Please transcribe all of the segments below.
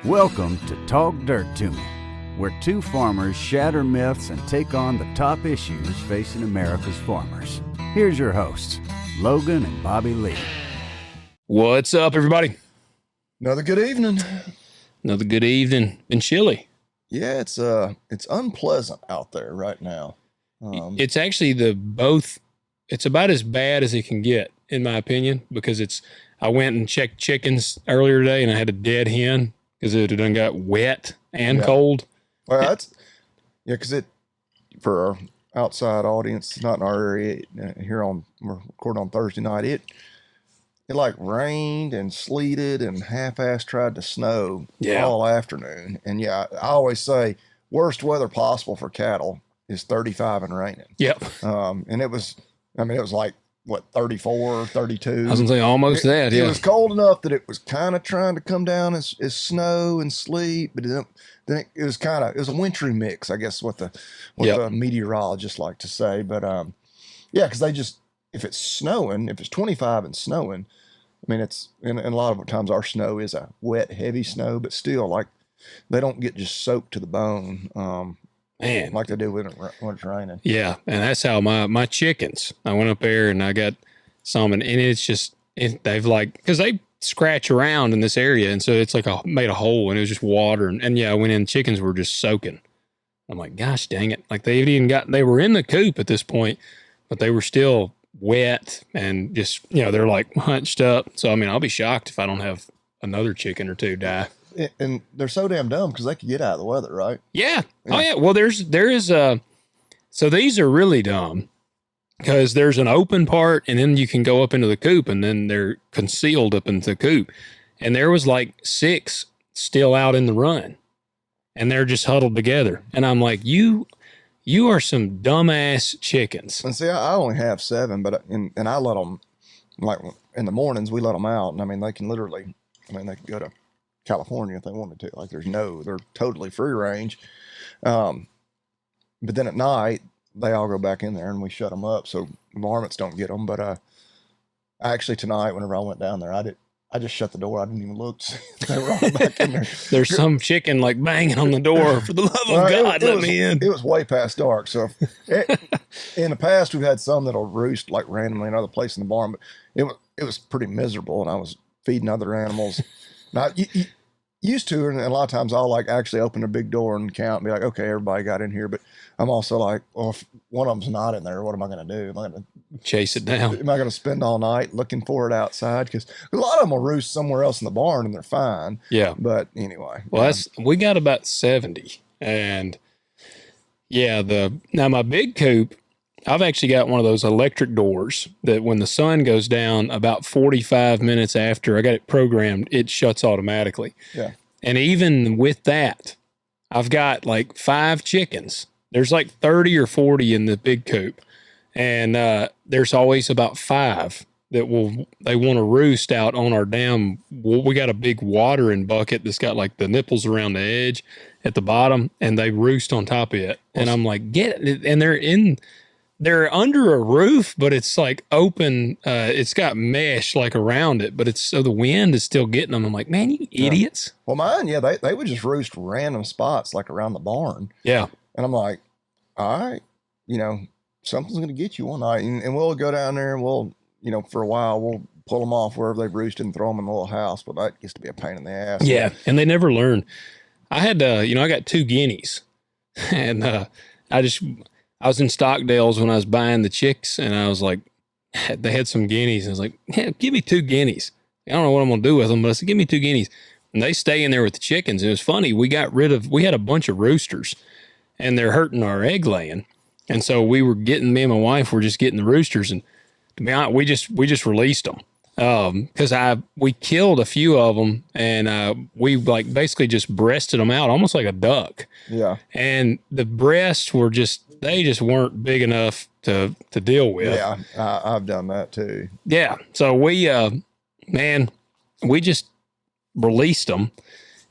Welcome to Talk Dirt to Me, where two farmers shatter myths and take on the top issues facing America's farmers. Here's your hosts, Logan and Bobby Lee. What's up, everybody? Another good evening. Another good evening. Been chilly. Yeah, it's unpleasant out there right now. It's actually it's about as bad as it can get, in my opinion, because I went and checked chickens earlier today and I had a dead hen because it had done got wet and cold. Well, because for our outside audience, not in our area, we're recording on Thursday night, it like rained and sleeted and half-ass tried to snow all afternoon. And I always say worst weather possible for cattle is 35 and raining. Yep. And it was like, what, 34, 32? I was going to say almost that, It was cold enough that it was kind of trying to come down as snow and sleet, but then it was a wintry mix, I guess, what the meteorologists like to say. But because if it's 25 and snowing, I mean, it's and a lot of times our snow is a wet, heavy snow, but still, like, they don't get just soaked to the bone. Man, like they do when it's raining. Yeah, and that's how my chickens. I went up there and I got some, and it's just they've because they scratch around in this area, and so it's like made a hole, and it was just water, and I went in. Chickens were just soaking. I'm like, gosh dang it! Like they were in the coop at this point, but they were still wet and just they're like hunched up. So I mean, I'll be shocked if I don't have another chicken or two die. And they're so damn dumb because they can get out of the weather, right? Yeah. Oh yeah. Well, there is so these are really dumb because there's an open part and then you can go up into the coop and then they're concealed up into the coop. And there was like 6 still out in the run and they're just huddled together. And I'm like, you are some dumbass chickens. And see, I only have 7, and I let them, like in the mornings, we let them out. And I mean, they can they can go to California if they wanted to. Like they're totally free range. But then at night they all go back in there and we shut them up so varmints don't get them. But actually tonight, whenever I went down there, I just shut the door. I didn't even look. They were all back in there. There's some chicken like banging on the door. For the love of God, let me in. It was way past dark. So in the past, we've had some that'll roost like randomly in another place in the barn, but it was pretty miserable. And I was feeding other animals. Now, you used to, and a lot of times I'll like actually open a big door and count and be like, okay, everybody got in here. But I'm also like, well, if one of them's not in there, what am I going to do? Am I going to chase it down? Am I going to spend all night looking for it outside? Because a lot of them will roost somewhere else in the barn and they're fine. Yeah. But anyway. Well, we got about 70. And now my big coop, I've actually got one of those electric doors that when the sun goes down about 45 minutes after I got it programmed, it shuts automatically. Yeah. And even with that, I've got like 5 chickens. There's like 30 or 40 in the big coop. And there's always about 5 that they want to roost out on our dam. We got a big watering bucket that's got like the nipples around the edge at the bottom, and they roost on top of it. And I'm like, get it. And they're under a roof, but it's like open. It's got mesh like around it, but so the wind is still getting them. I'm like, man, you idiots. Well, mine, they would just roost random spots like around the barn. Yeah. And I'm like, all right, something's going to get you one night. And we'll go down there and we'll, for a while, we'll pull them off wherever they've roosted and throw them in the little house. But that gets to be a pain in the ass. Yeah. And they never learn. I had, I got 2 guineas and I was in Stockdale's when I was buying the chicks, and I was like, they had some guineas. And I was like, yeah, give me 2 guineas. I don't know what I'm going to do with them, but I said, give me 2 guineas. And they stay in there with the chickens. And it was funny. We had a bunch of roosters, and they're hurting our egg laying. And so me and my wife were just getting the roosters. And to be honest, we just released them. Because we killed a few of them, and we like basically just breasted them out almost like a duck. Yeah. And the breasts were they just weren't big enough to deal with. Yeah, I've done that too. Yeah. So we just released them,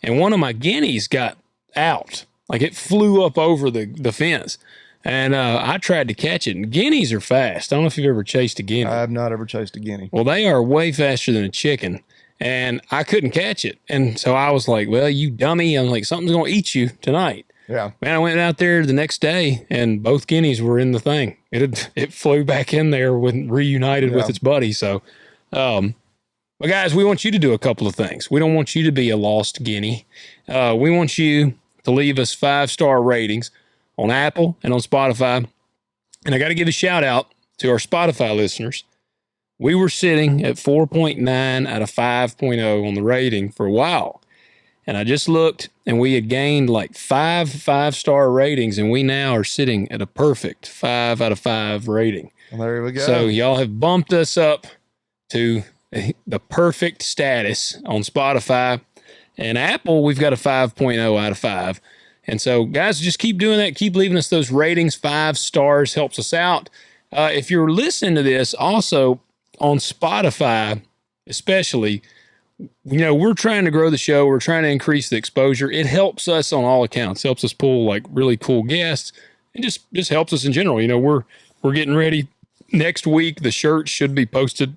and one of my guineas got out. Like it flew up over the fence. And I tried to catch it. And guineas are fast. I don't know if you've ever chased a guinea. I have not ever chased a guinea. Well, they are way faster than a chicken. and I couldn't catch it. And so I was like, well, you dummy. I'm like, something's going to eat you tonight. Yeah. Man, I went out there the next day and both guineas were in the thing. It flew back in there when reunited with its buddy. So, but guys, we want you to do a couple of things. We don't want you to be a lost guinea. We want you to leave us 5-star ratings on Apple and on Spotify. And I got to give a shout out to our Spotify listeners. We were sitting at 4.9 out of 5.0 on the rating for a while. And I just looked and we had gained like 5-star ratings, and we now are sitting at a perfect 5 out of 5 rating. Well, there we go. So y'all have bumped us up to the perfect status on Spotify. And Apple, we've got a 5.0 out of 5. And so, guys, just keep doing that. Keep leaving us those ratings. 5 stars helps us out. If you're listening to this also on Spotify, especially, we're trying to grow the show. We're trying to increase the exposure. It helps us on all accounts. Helps us pull like really cool guests. It just helps us in general. We're getting ready. Next week, the shirts should be posted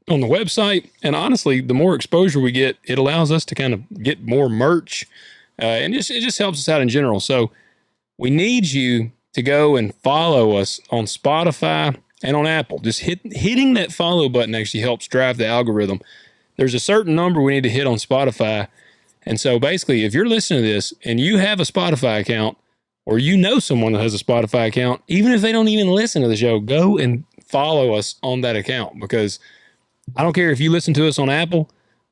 on the website. And honestly, the more exposure we get, it allows us to kind of get more merch. And it just helps us out in general. So we need you to go and follow us on Spotify and on Apple. Just hitting that follow button actually helps drive the algorithm. There's a certain number we need to hit on Spotify. And so basically, if you're listening to this and you have a Spotify account, or you know someone that has a Spotify account, even if they don't even listen to the show, go and follow us on that account. Because I don't care if you listen to us on Apple,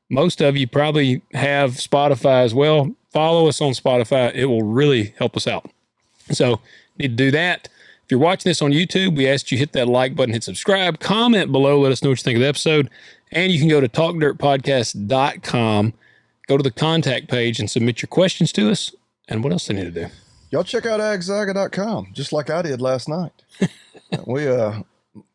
most of you probably have Spotify as well. Follow us on Spotify. It will really help us out. So need to do that. If you're watching this on YouTube, we ask you hit that like button, hit subscribe, comment below, let us know what you think of the episode. And you can go to talkdirtpodcast.com, go to the contact page and submit your questions to us. And what else do they need to do? Y'all check out agzaga.com, just like I did last night. We,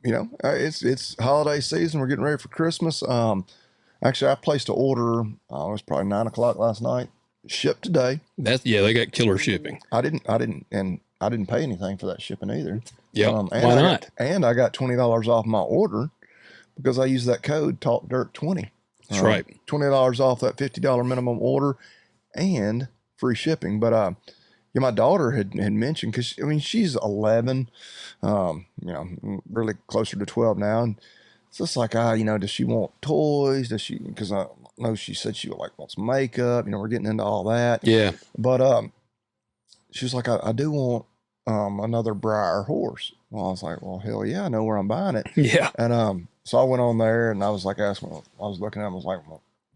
it's holiday season. We're getting ready for Christmas. Actually, I placed an order. It was probably 9:00 last night. Shipped today. They got killer shipping. I didn't pay anything for that shipping either. Yeah. Why not? And I got $20 off my order because I used that code TalkDirt20. That's right. $20 off that $50 minimum order and free shipping. But my daughter had mentioned, because she's 11, really closer to 12 now, and it's just like, does she want toys? Does she? Because I know she said she wants makeup. We're getting into all that. Yeah. But she was like, I do want another Breyer horse. Well, I was like, well, hell yeah, I know where I'm buying it. Yeah. And so I went on there and I was like asking. I was looking at him. I was like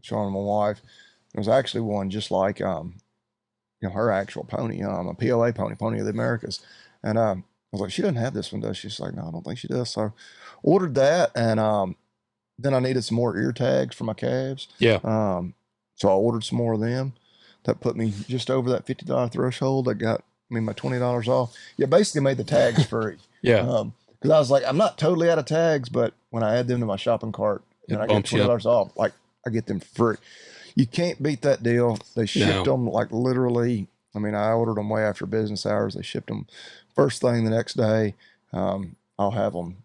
showing my wife. There was actually one just like her actual pony, a POA pony of the Americas. And I was like, she doesn't have this one, does she? She's like, no, I don't think she does. So ordered that, and then I needed some more ear tags for my calves. Yeah. So I ordered some more of them. That put me just over that $50 threshold. That got me my $20 off. Yeah, basically made the tags free. Yeah. Because I was like, I'm not totally out of tags, but when I add them to my shopping cart and I get $20 off, I get them free. You can't beat that deal. They shipped them literally. I ordered them way after business hours. They shipped them first thing the next day. I'll have them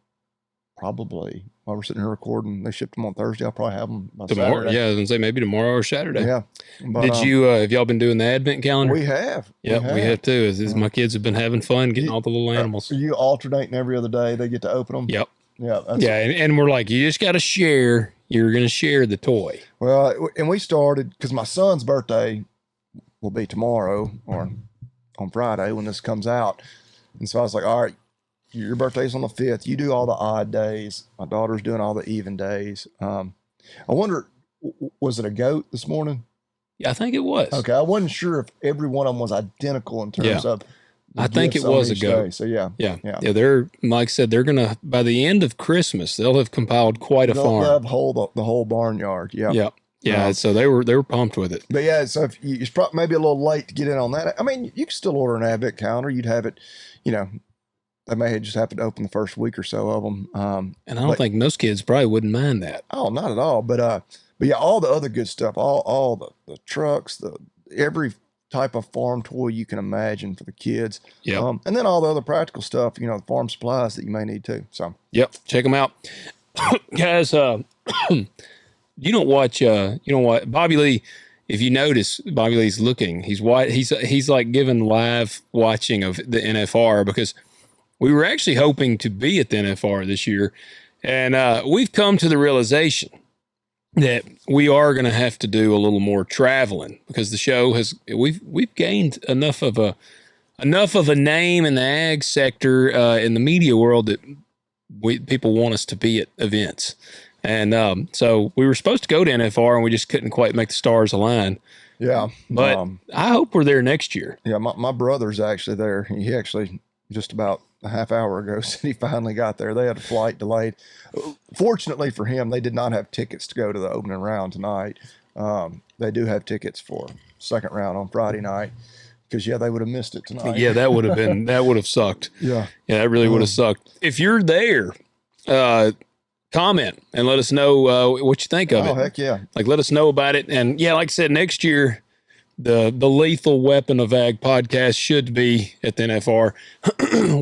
probably while we're sitting here recording. They shipped them on Thursday. I'll probably have them by tomorrow. Saturday. Yeah, I was gonna say maybe tomorrow or Saturday. Yeah. But, did you? Have y'all been doing the advent calendar? We have. Yeah, we have too. My kids have been having fun getting all the little animals. You alternating every other day. They get to open them. Yep. Yeah. And we're like, you just got to share. You're going to share the toy. Well, and we started because my son's birthday will be tomorrow or on Friday when this comes out. And so I was like, all right, your birthday's on the 5th. You do all the odd days. My daughter's doing all the even days. I wonder, was it a goat this morning? Yeah, I think it was. Okay. I wasn't sure if every one of them was identical in terms of. I think it was a goat. Day. So yeah. They're, Mike said, they're going to, by the end of Christmas, they'll have compiled quite a farm. They'll have the whole barnyard. Yeah. Yep. Yeah. So they were pumped with it. But yeah, so if you're probably maybe a little late to get in on that. You can still order an advent calendar. You'd have it, they may just have to open the first week or so of them. And I don't think most kids probably wouldn't mind that. Oh, not at all. But yeah, all the other good stuff, all the trucks, every type of farm toy you can imagine for the kids. Yeah. And then all the other practical stuff, the farm supplies that you may need too. So. Yep. Check them out. Guys, you don't watch Bobby Lee. If you notice, Bobby Lee's looking. He's like giving live watching of the NFR because we were actually hoping to be at the NFR this year, and we've come to the realization that we are going to have to do a little more traveling because the show we've gained enough of a name in the ag sector in the media world that people want us to be at events. And so we were supposed to go to NFR and we just couldn't quite make the stars align. Yeah. But I hope we're there next year. Yeah. My brother's actually there. He actually just about a half hour ago said he finally got there. They had a flight delayed. Fortunately for him, they did not have tickets to go to the opening round tonight. They do have tickets for second round on Friday night. Because, they would have missed it tonight. Yeah, that would have sucked. Yeah. Yeah, that really would have sucked. If you're there, comment and let us know what you think of it. Oh, heck yeah. Like, let us know about it. And, like I said, next year, the Lethal Weapon of Ag podcast should be at the NFR.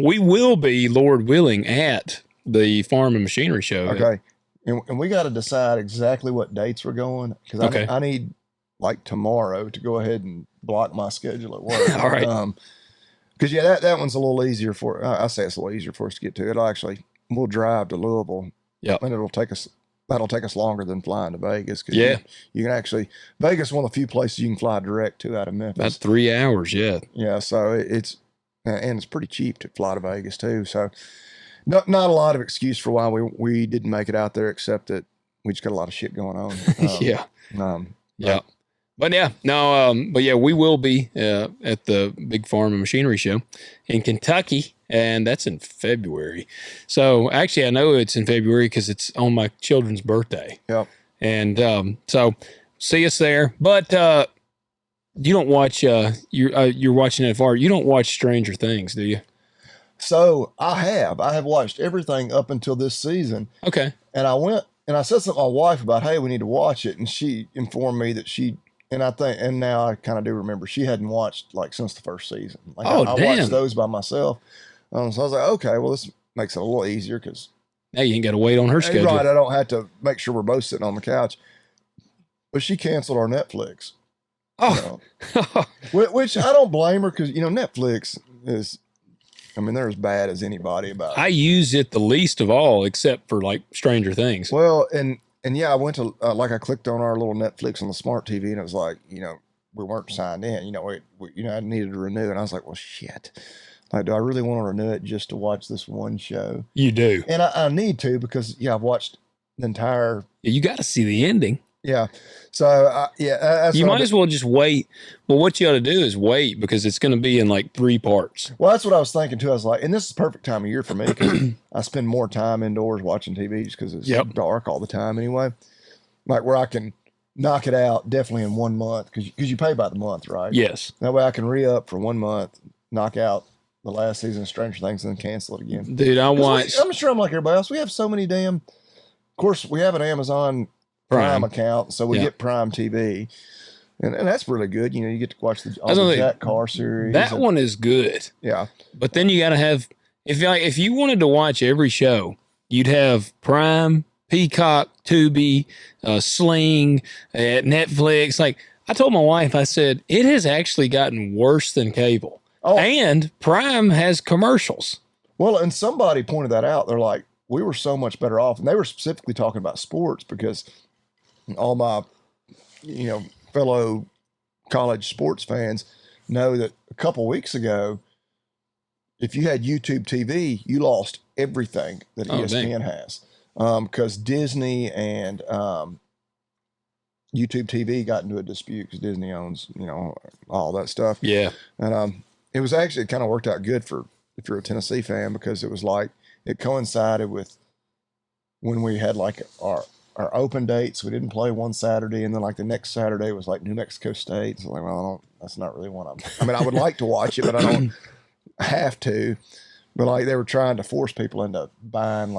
We will be, Lord willing, at the Farm and Machinery Show. Okay. And we got to decide exactly what dates we're going. Because I need, like, tomorrow to go ahead and block my schedule at work. All right. Because that one's a little easier I say it's a little easier for us to get to. We'll drive to Louisville. Yep. And that'll take us longer than flying to Vegas. Cause yeah. You can actually, Vegas is one of the few places you can fly direct to out of Memphis. About 3 hours. Yeah. Yeah. So it's pretty cheap to fly to Vegas too. So not a lot of excuse for why we didn't make it out there, except that we just got a lot of shit going on. Yeah. Yeah. But we will be at the Big Farm and Machinery Show in Kentucky, and that's in February. So actually, I know it's in February because it's on my children's birthday. Yep. And so see us there. But you don't watch. You're watching NFR. You don't watch Stranger Things, do you? So I have watched everything up until this season. Okay. And I went and I said something to my wife about, hey, we need to watch it, and she informed me that she. And now I kind of do remember she hadn't watched since the first season. I watched those by myself. So I was like, okay, well, this makes it a little easier because now you ain't got to wait on her schedule. Right, I don't have to make sure we're both sitting on the couch. But she canceled our Netflix. Oh, which I don't blame her because Netflix is. They're as bad as anybody about it. I use it the least of all, except for Stranger Things. Well, and I went to, I clicked on our little Netflix on the smart TV and it was like, we weren't signed in, I needed to renew. And I was like, well, shit. Do I really want to renew it just to watch this one show? You do. And I need to because, I've watched the entire. You got to see the ending. Yeah. So, you might as well just wait. Well, what you ought to do is wait because it's going to be in 3 parts. Well, that's what I was thinking too. I was like, and this is the perfect time of year for me because I spend more time indoors watching TV just because it's dark all the time anyway. Where I can knock it out definitely in 1 month because you pay by the month, right? Yes. That way I can re-up for 1 month, knock out the last season of Stranger Things and then cancel it again. Dude, I'm sure I'm like everybody else. We have so many of course, we have an Amazon Prime account, so we get Prime TV, and that's really good. You get to watch all the Jack Carr series. That one is good. Yeah, but then you got to have if you wanted to watch every show, you'd have Prime, Peacock, Tubi, Sling, Netflix. I told my wife, I said it has actually gotten worse than cable. Oh, and Prime has commercials. Well, and somebody pointed that out. They're like, we were so much better off, and they were specifically talking about sports because. All my, fellow college sports fans know that a couple weeks ago, if you had YouTube TV, you lost everything that ESPN has. Because Disney and YouTube TV got into a dispute because Disney owns, all that stuff. Yeah. And it was actually, it kind of worked out good for if you're a Tennessee fan because it was it coincided with when we had our open dates. We didn't play one Saturday, and then the next Saturday was New Mexico State. So that's not really one I would like to watch it, but I don't have to. But they were trying to force people into buying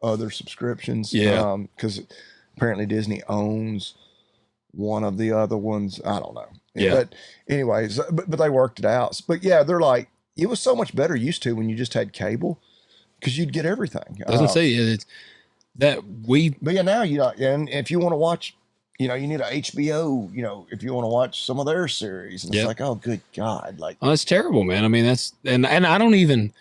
other subscriptions. Yeah. Because apparently Disney owns one of the other ones. I don't know. Yeah. But anyways, but they worked it out. But yeah, they're it was so much better used to when you just had cable because you'd get everything. I was gonna say That we, But yeah, now and if you want to watch, you need a HBO, if you want to watch some of their series, and it's like, oh, good God, like, oh, that's terrible, man. I mean, and I don't even,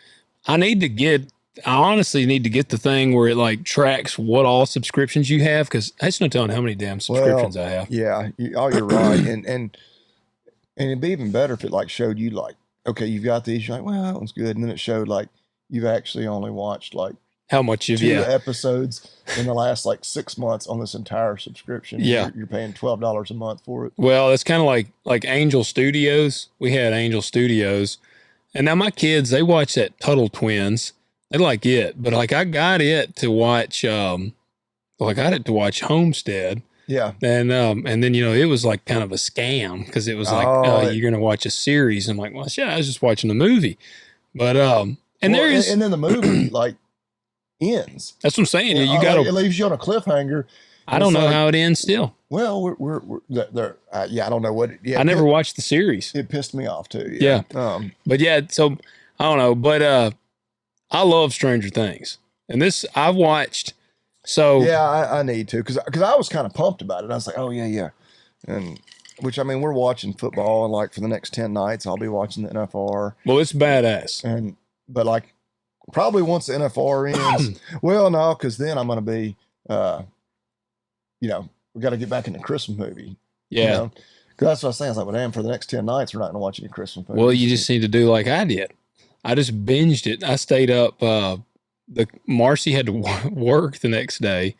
I honestly need to get the thing where it like tracks what all subscriptions you have. Cause I just no telling how many damn subscriptions I have. Yeah. You're right. And it'd be even better if it like showed you like, okay, you've got these, you're like, well, that one's good. And then it showed like, you've actually only watched like how much you've 2 episodes in the last like 6 months on this entire subscription. Yeah. You're paying $12 a month for it. Well, it's kind of like Angel Studios. We had Angel Studios, and now my kids, they watch that Tuttle Twins. They like it, but like I got it to watch, Homestead. Yeah. And then, it was like kind of a scam because it was like, you're going to watch a series. I'm like, well, shit, I was just watching a movie. But, and then the movie like ends. That's what I'm saying. You got to, it leaves you on a cliffhanger. I don't know how it ends still. Well, we're there. I don't know what. I never watched the series. It pissed me off too. Yeah. But yeah, so I don't know, but I love Stranger Things, and this I've watched. So yeah, I need to because I was kind of pumped about it. I was like, oh yeah, and which I mean we're watching football, and like for the next 10 nights I'll be watching the NFR. Well, it's badass, but like probably once the NFR ends, well, no, because then I'm going to be, we got to get back in the Christmas movie. Yeah. Because that's what I was saying. I was like, well, damn, for the next 10 nights, we're not going to watch any Christmas movies. Well, you just need to do like I did. I just binged it. I stayed up. Marcy had to work the next day,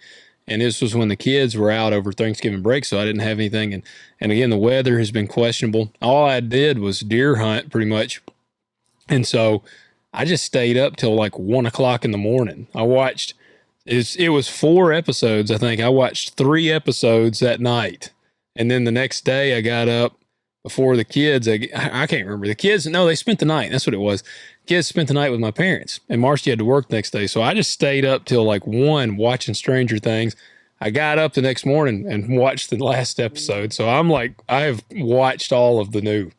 and this was when the kids were out over Thanksgiving break, so I didn't have anything. And again, the weather has been questionable. All I did was deer hunt pretty much. And so I just stayed up till like 1 o'clock in the morning. I watched, it was 4 episodes. I think I watched 3 episodes that night. And then the next day I got up before the kids. I can't remember. The kids, no, they spent the night. That's what it was. Kids spent the night with my parents, and Marcy had to work the next day. So I just stayed up till like 1 watching Stranger Things. I got up the next morning and watched the last episode. So I'm like, I have watched all of the new.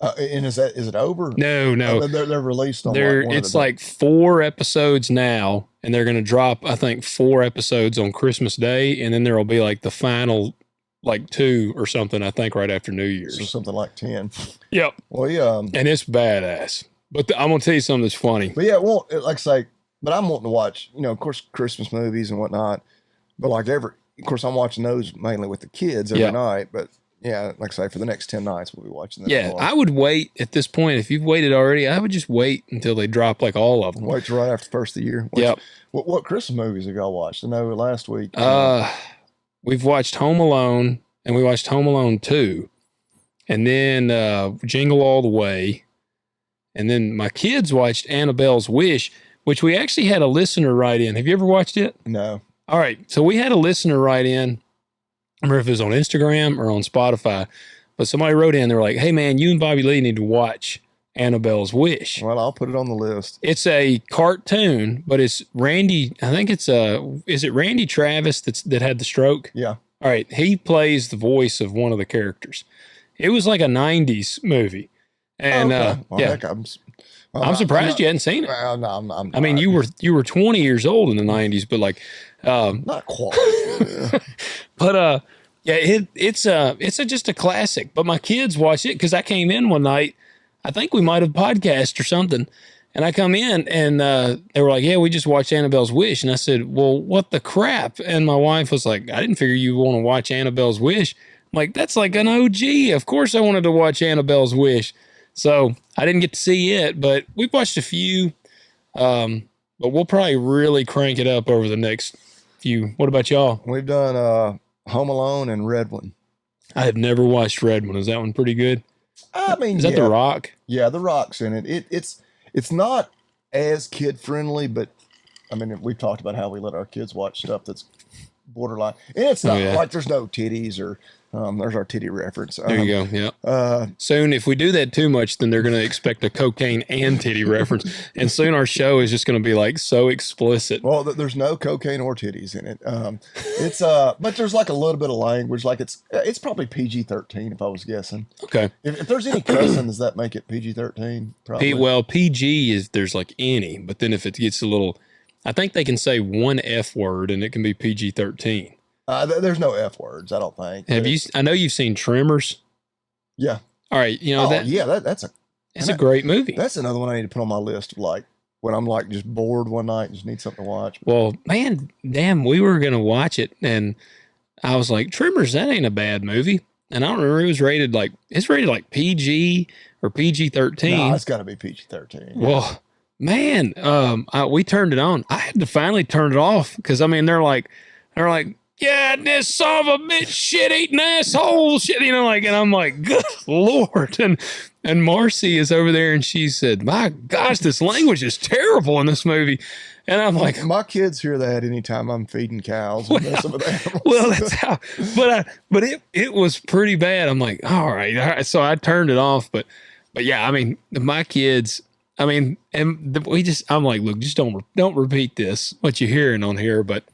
And is it over? No. They're released on it's like 4 episodes now, and they're going to drop, I think, 4 episodes on Christmas Day, and then there will be like the final like 2 or something, I think, right after New Year's. So something like 10. Yep. Well, yeah. And it's badass. But I'm going to tell you something that's funny. But yeah, well, like I say, but I'm wanting to watch, of course, Christmas movies and whatnot. But like of course, I'm watching those mainly with the kids every night. But yeah, like I say, for the next 10 nights, we'll be watching that. Yeah, I would wait at this point. If you've waited already, I would just wait until they drop like all of them. Wait till right after the first of the year. Yep. What Christmas movies have y'all watched? I know last week. We've watched Home Alone, and we watched Home Alone 2. And then Jingle All the Way. And then my kids watched Annabelle's Wish, which we actually had a listener write in. Have you ever watched it? No. All right. So we had a listener write in. I remember if it was on Instagram or on Spotify, but somebody wrote in. They were like, hey, man, you and Bobby Lee need to watch Annabelle's Wish. Well, I'll put it on the list. It's a cartoon, but it's Randy. I think it's is it Randy Travis that had the stroke? Yeah. All right. He plays the voice of one of the characters. It was like a 90s movie. And well, yeah, heck, I'm surprised you hadn't seen it. Well, no, I'm I mean, you were 20 years old in the 90s, but like, not quite. but yeah, it's just a classic. But my kids watch it because I came in one night. I think we might have podcast or something, and I come in and they were like, "Yeah, we just watched Annabelle's Wish," and I said, "Well, what the crap?" And my wife was like, "I didn't figure you want to watch Annabelle's Wish." I'm like, that's like an OG. Of course, I wanted to watch Annabelle's Wish. So I didn't get to see it, but we've watched a few. But we'll probably really crank it up over the next few. What about y'all? We've done Home Alone and Red One. I have never watched Red One. Is that one pretty good? I mean, is that The Rock? Yeah, The Rock's in it. It's not as kid friendly, but I mean, we've talked about how we let our kids watch stuff that's borderline, and it's not like there's no titties or. There's our titty reference. There you go. Yeah. Soon, if we do that too much, then they're going to expect a cocaine and titty reference. And soon our show is just going to be like so explicit. Well, there's no cocaine or titties in it. It's but there's like a little bit of language. Like it's probably PG-13 if I was guessing. Okay. If there's any cussing, does that make it PG-13? Probably. Well, PG is there's like any, but then if it gets a little I think they can say one F word and it can be PG-13. There's no F words, I don't think. Have you? I know you've seen Tremors. Yeah. All right. You know it's a great movie. That's another one I need to put on my list of like when I'm like just bored one night and just need something to watch. Well, man, damn, we were gonna watch it and I was like, Tremors, that ain't a bad movie. And I don't remember, it's rated like PG or PG-13. No, it's got to be PG-13. Yeah. Well, man, we turned it on. I had to finally turn it off because I mean they're like, yeah, this son of a bitch, shit-eating asshole, shit, you know, like, and I'm like, good Lord, and Marcy is over there and she said, my gosh, this language is terrible in this movie. And I'm like, my kids hear that anytime I'm feeding cows and messing with animals. Well, that's how, but it was pretty bad. I'm like, all right. So I turned it off, but yeah, I mean, my kids, I mean, and I'm like, look, just don't repeat this, what you're hearing on here, but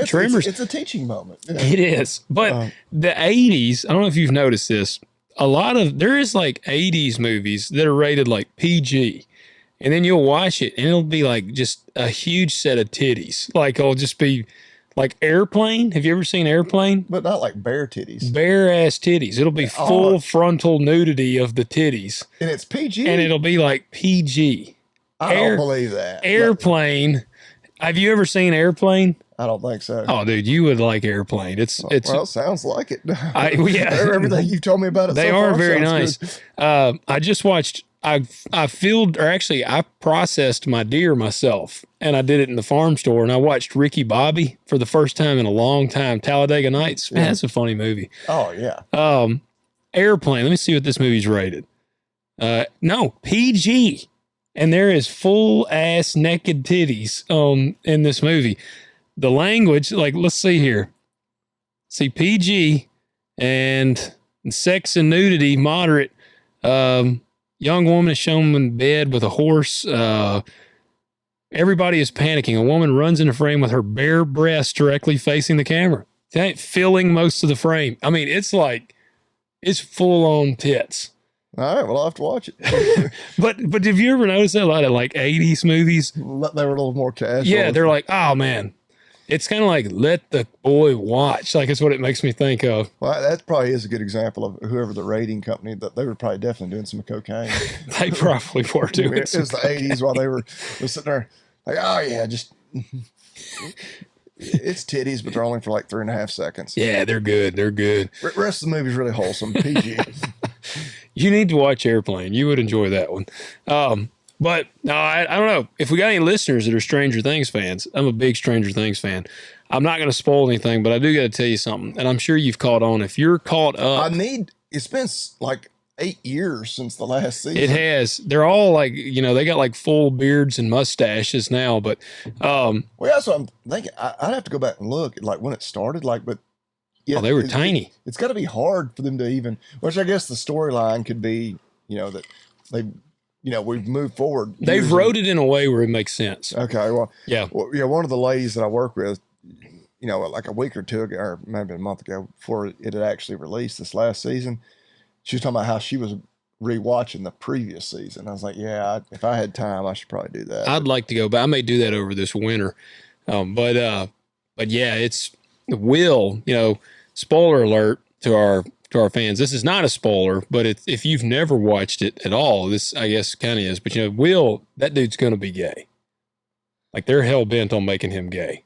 Tremors. It's a teaching moment. You know? It is. But the 80s, I don't know if you've noticed this, there is like 80s movies that are rated like PG. And then you'll watch it and it'll be like just a huge set of titties. Like it'll just be like Airplane. Have you ever seen Airplane? But not like bare titties. Bare ass titties. It'll be full frontal nudity of the titties. And it's PG? And it'll be like PG. I don't believe that. Airplane. Have you ever seen Airplane? I don't think so. Oh, dude, you would like Airplane. Well, it sounds like it. Yeah. Everything you've told me about it they so are far very nice. I just watched, I processed my deer myself and I did it in the farm store and I watched Ricky Bobby for the first time in a long time. Talladega Nights. Man, that's a funny movie. Oh yeah. Airplane. Let me see what this movie's rated. No, PG. And there is full ass naked titties in this movie. The language, like, let's see here. See, PG and sex and nudity, moderate. Young woman is shown in bed with a horse. Everybody is panicking. A woman runs into frame with her bare breasts directly facing the camera, filling most of the frame. I mean, it's full on tits. All right, well, I'll have to watch it. but have you ever noticed that a lot of like 80s movies? They were a little more casual. Yeah, they're like, oh man. It's kind of like let the boy watch. Like it's what it makes me think of. Well, that probably is a good example of whoever the rating company, that they were probably definitely doing some cocaine. They probably were doing it was the 80s while they were sitting there like, oh yeah, just it's titties, but they're only for like 3.5 seconds. Yeah, they're good. They're good. Rest of the movie's really wholesome. PG. You need to watch Airplane. You would enjoy that one. But no, I don't know. If we got any listeners that are Stranger Things fans, I'm a big Stranger Things fan. I'm not going to spoil anything, but I do got to tell you something. And I'm sure you've caught on. If you're caught up. It's been like 8 years since the last season. It has. They're all like, they got like full beards and mustaches now. But, well, that's what I'm thinking. I'd have to go back and look at like when it started, but yeah, they were tiny. It's got to be hard for them to even, which I guess the storyline could be, that they, we've moved forward. They've wrote it in a way where it makes sense. Okay. Well, yeah. Well, one of the ladies that I work with, like a week or two ago, or maybe a month ago, before it had actually released this last season, she was talking about how she was rewatching the previous season. I was like, yeah, if I had time, I should probably do that. I'd like to go back. I may do that over this winter. But yeah, it's Will, spoiler alert to our fans. This is not a spoiler, but if you've never watched it at all, this I guess kind of is. But Will, that dude's going to be gay. Like they're hell bent on making him gay.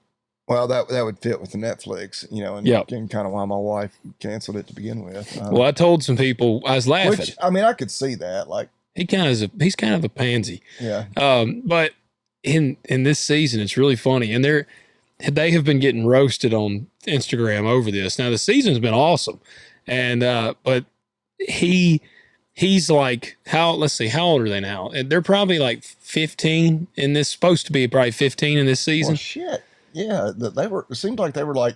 Well, that would fit with the Netflix, and kind of why my wife canceled it to begin with. Well, I told some people I was laughing. Which, I mean, I could see that. Like he's kind of a pansy. Yeah. But in this season, it's really funny, and they have been getting roasted on Instagram over this. Now the season's been awesome, and but he's like how old are they now? They're probably like 15 in this. Supposed to be probably 15 in this season. Well, shit. Yeah, it seemed like they were like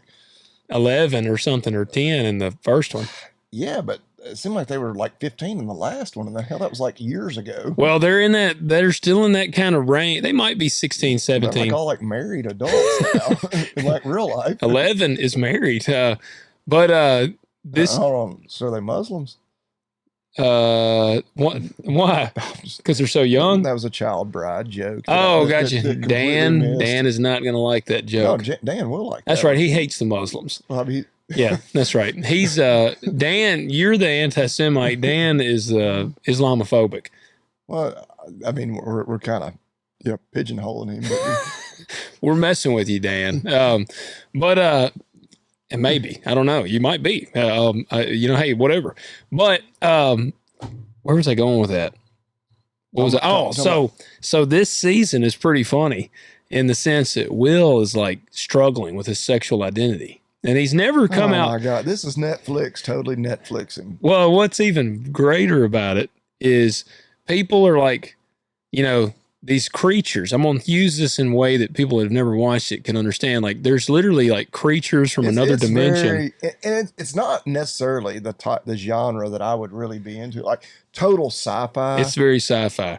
11 or something or 10 in the first one. Yeah, but it seemed like they were like 15 in the last one, and the hell that was like years ago. Well, they're still in that kind of range. They might be 16, 17. They're like all like married adults now in like real life. 11 is married. But this hold on. So are they Muslims? Why? Because they're so young? That was a child bride joke. Oh, gotcha. That completely Dan missed. is not going to like that No, joke. Dan will like That's that. right. He hates the Muslims. Well, Yeah, that's right. He's Dan, you're the anti-Semite. Dan is Islamophobic. well, I mean, we're kind of pigeonholing him, but We're messing with you, Dan. But and maybe, I don't know. You might be. Hey, whatever. But where was I going with that? What was it? Oh, so this season is pretty funny in the sense that Will is like struggling with his sexual identity. And he's never come out. Oh my God, this is Netflix, totally Netflixing. Well, what's even greater about it is people are like, these creatures. I'm going to use this in a way that people that have never watched it can understand. Like, there's literally like creatures from another dimension. It's not necessarily the genre that I would really be into. Like total sci-fi. It's very sci-fi.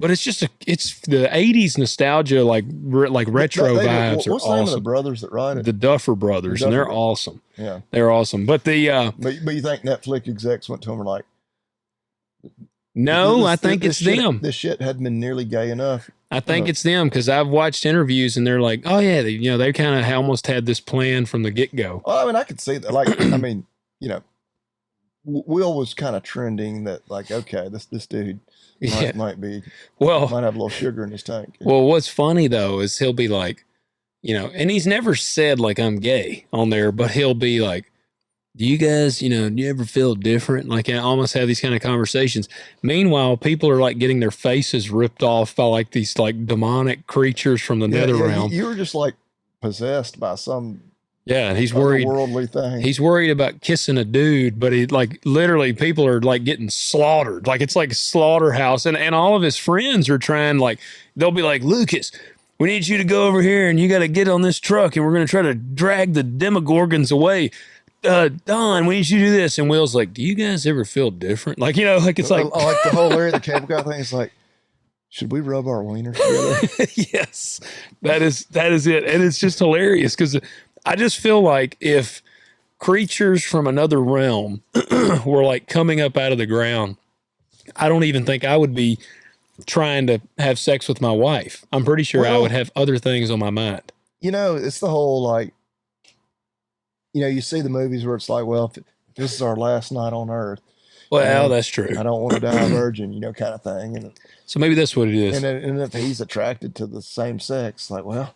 But it's just it's the 80s nostalgia, like retro vibes. What's the name of the brothers that write it? The Duffer Brothers, and they're awesome. Yeah, they're awesome. But but you think Netflix execs went to them and were like, no, I think it's them. This shit hadn't been nearly gay enough. I think it's them because I've watched interviews and they're like, oh yeah, they kind of almost had this plan from the get go. Well, I mean, I could see that. Like, I mean, Will was kind of trending that. Like, okay, this dude. Might be might have a little sugar in his tank. Well, what's funny though is he'll be like, and he's never said like I'm gay on there, but he'll be like, do you guys, do you ever feel different? Like I almost have these kind of conversations. Meanwhile, people are like getting their faces ripped off by like these like demonic creatures from the nether realm. You were just like possessed by some. Yeah, and he's worried. Worldly thing. He's worried about kissing a dude, but he like literally people are like getting slaughtered. Like it's like a slaughterhouse, and all of his friends are trying. Like they'll be like, Lucas, we need you to go over here, and you got to get on this truck, and we're gonna try to drag the Demogorgons away. Don, we need you to do this, and Will's like, do you guys ever feel different? Like like it's like the whole Larry the Cable Guy thing is like. Should we rub our wieners together? Yes, that is it, and it's just hilarious because. I just feel like if creatures from another realm were like coming up out of the ground, I don't even think I would be trying to have sex with my wife. I'm pretty sure I would have other things on my mind. It's the whole like, you see the movies where it's like, well, if this is our last night on Earth. Well, that's true. I don't want to die a virgin, kind of thing. And so maybe that's what it is. And if he's attracted to the same sex, like, well.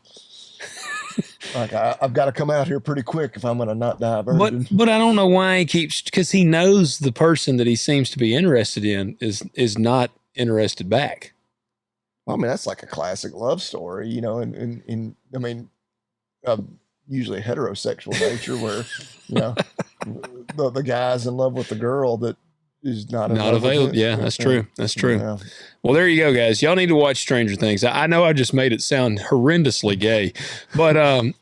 Like I've got to come out here pretty quick if I'm going to not die a virgin. But I don't know why he keeps because he knows the person that he seems to be interested in is not interested back. Well, I mean that's like a classic love story, and I mean usually heterosexual nature where the guy's in love with the girl that is not available. Yeah, that's true. That's true. Yeah. Well, there you go, guys. Y'all need to watch Stranger Things. I know I just made it sound horrendously gay, but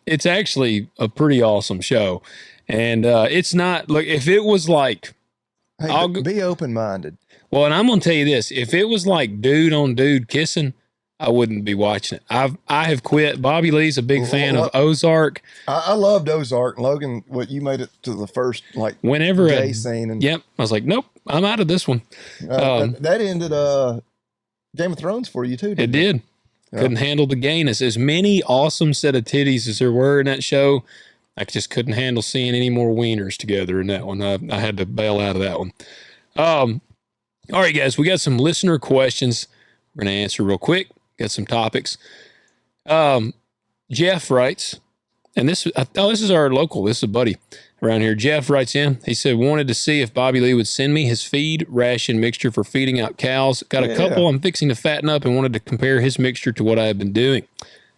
it's actually a pretty awesome show. And it's not like if it was like, hey, be open-minded. Well, and I'm gonna tell you this: if it was like dude on dude kissing, I wouldn't be watching it. I have quit. Bobby Lee's a big fan of Ozark. I loved Ozark. Logan, you made it to the first whenever gay scene. And yep, I was like, nope, I'm out of this one. That ended Game of Thrones for you too. It did. Yeah. Couldn't handle the gayness. As many awesome set of titties as there were in that show, I just couldn't handle seeing any more wieners together in that one. I had to bail out of that one. All right, guys, we got some listener questions we're going to answer real quick. Got some topics. Jeff writes, and this is our local. This is a buddy around here. Jeff writes in. He said, wanted to see if Bobby Lee would send me his feed ration mixture for feeding out cows. Got a couple I'm fixing to fatten up and wanted to compare his mixture to what I have been doing.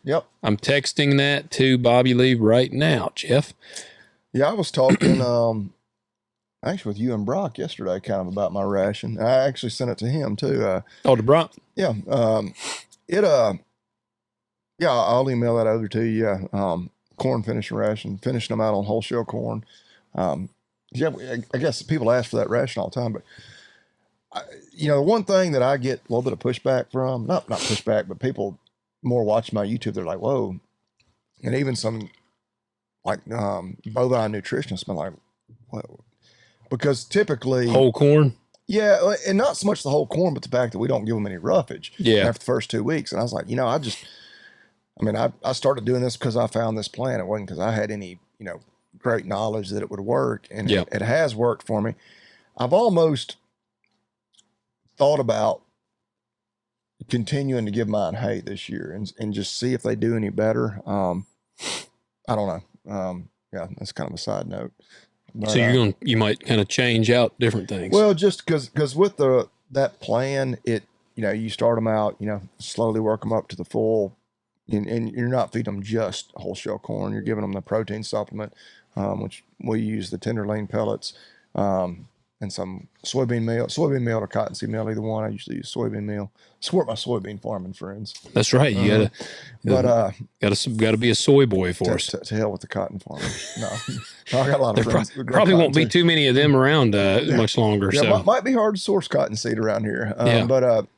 Yep. I'm texting that to Bobby Lee right now, Jeff. Yeah, I was talking actually with you and Brock yesterday kind of about my ration. I actually sent it to him too. To Brock? Yeah. I'll email that over to you. Yeah. Corn finishing ration, finishing them out on wholesale corn. I guess people ask for that ration all the time, but one thing that I get a little bit of pushback from, not pushback, but people more watch my YouTube. They're like, whoa. And even some like, bovine nutritionists been like, whoa, because typically whole corn. Yeah, and not so much the whole corn, but the fact that we don't give them any roughage after the first 2 weeks. And I was like, I started doing this because I found this plan. It wasn't because I had any, great knowledge that it would work. And it has worked for me. I've almost thought about continuing to give mine hay this year and just see if they do any better. I don't know. Yeah, that's kind of a side note. But, so you might kind of change out different things. Well, just because with that plan, you start them out, slowly work them up to the full, and you're not feeding them just whole shell corn. You're giving them the protein supplement, which we use the tenderloin pellets, and some soybean meal or cottonseed meal, either one. I usually use soybean meal. Support my soybean farming friends. That's right. You gotta be a soy boy for us. To hell with the cotton farming. No, I got a lot of friends. Probably won't be too many of them around much longer. Yeah, so might be hard to source cottonseed around here. But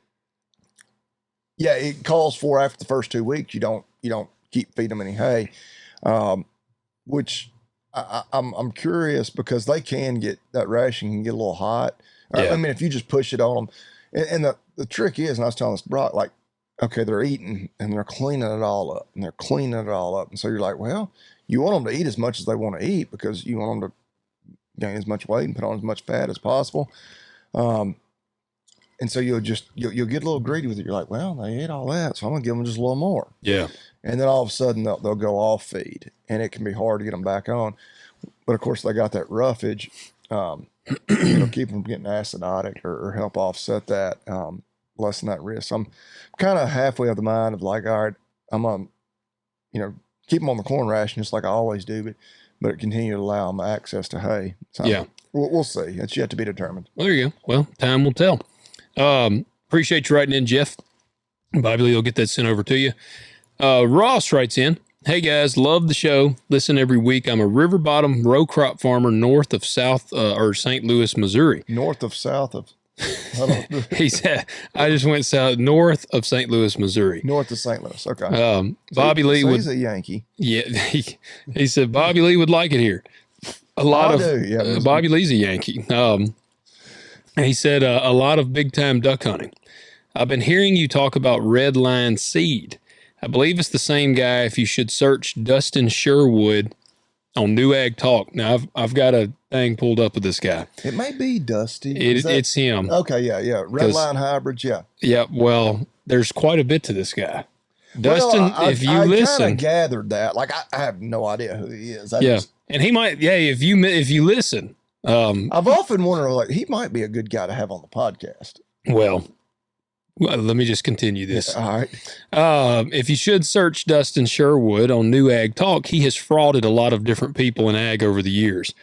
it calls for after the first 2 weeks you don't keep feeding them any hay, which I'm curious because they can get that ration can get a little hot. I mean, if you just push it on them, and the trick is, and I was telling this Brock, like, okay, they're eating and they're cleaning it all up, and so you're like, well, you want them to eat as much as they want to eat because you want them to gain as much weight and put on as much fat as possible. And so you'll get a little greedy with it. You're like, well, they ate all that, so I'm gonna give them just a little more. Yeah. And then all of a sudden they'll go off feed, and it can be hard to get them back on. But of course they got that roughage, keep them getting acidotic or help offset that, lessen that risk. So I'm kind of halfway of the mind of like, all right, I'm on, keep them on the corn ration just like I always do, but continue to allow them access to hay. So we'll see. It's yet to be determined. Well, there you go. Well, time will tell. Appreciate you writing in, Jeff. Bobby Lee will get that sent over to you. Ross writes in, hey guys, love the show. Listen every week. I'm a river bottom row crop farmer north of St. Louis, Missouri. North of south of. He said, I just went south north of St. Louis, Missouri. North of St. Louis. Okay. Bobby Lee he's a Yankee. Yeah. He said, Bobby Lee would like it here. Bobby Lee's a Yankee. He said, a lot of big time duck hunting. I've been hearing you talk about red line seed. I believe it's the same guy if you should search Dustin Sherwood on New Ag Talk. Now, I've got a thing pulled up with this guy. It may be Dusty. It's him. Okay, yeah. Red line hybrids, yeah. Yeah, well, there's quite a bit to this guy. Dustin, if you listen. I kind of gathered that. Like, I have no idea who he is. And he might, if you listen. I've often wondered, like, he might be a good guy to have on the podcast. Well, let me just continue this. Yeah, all right. If you should search Dustin Sherwood on New Ag Talk, he has frauded a lot of different people in ag over the years.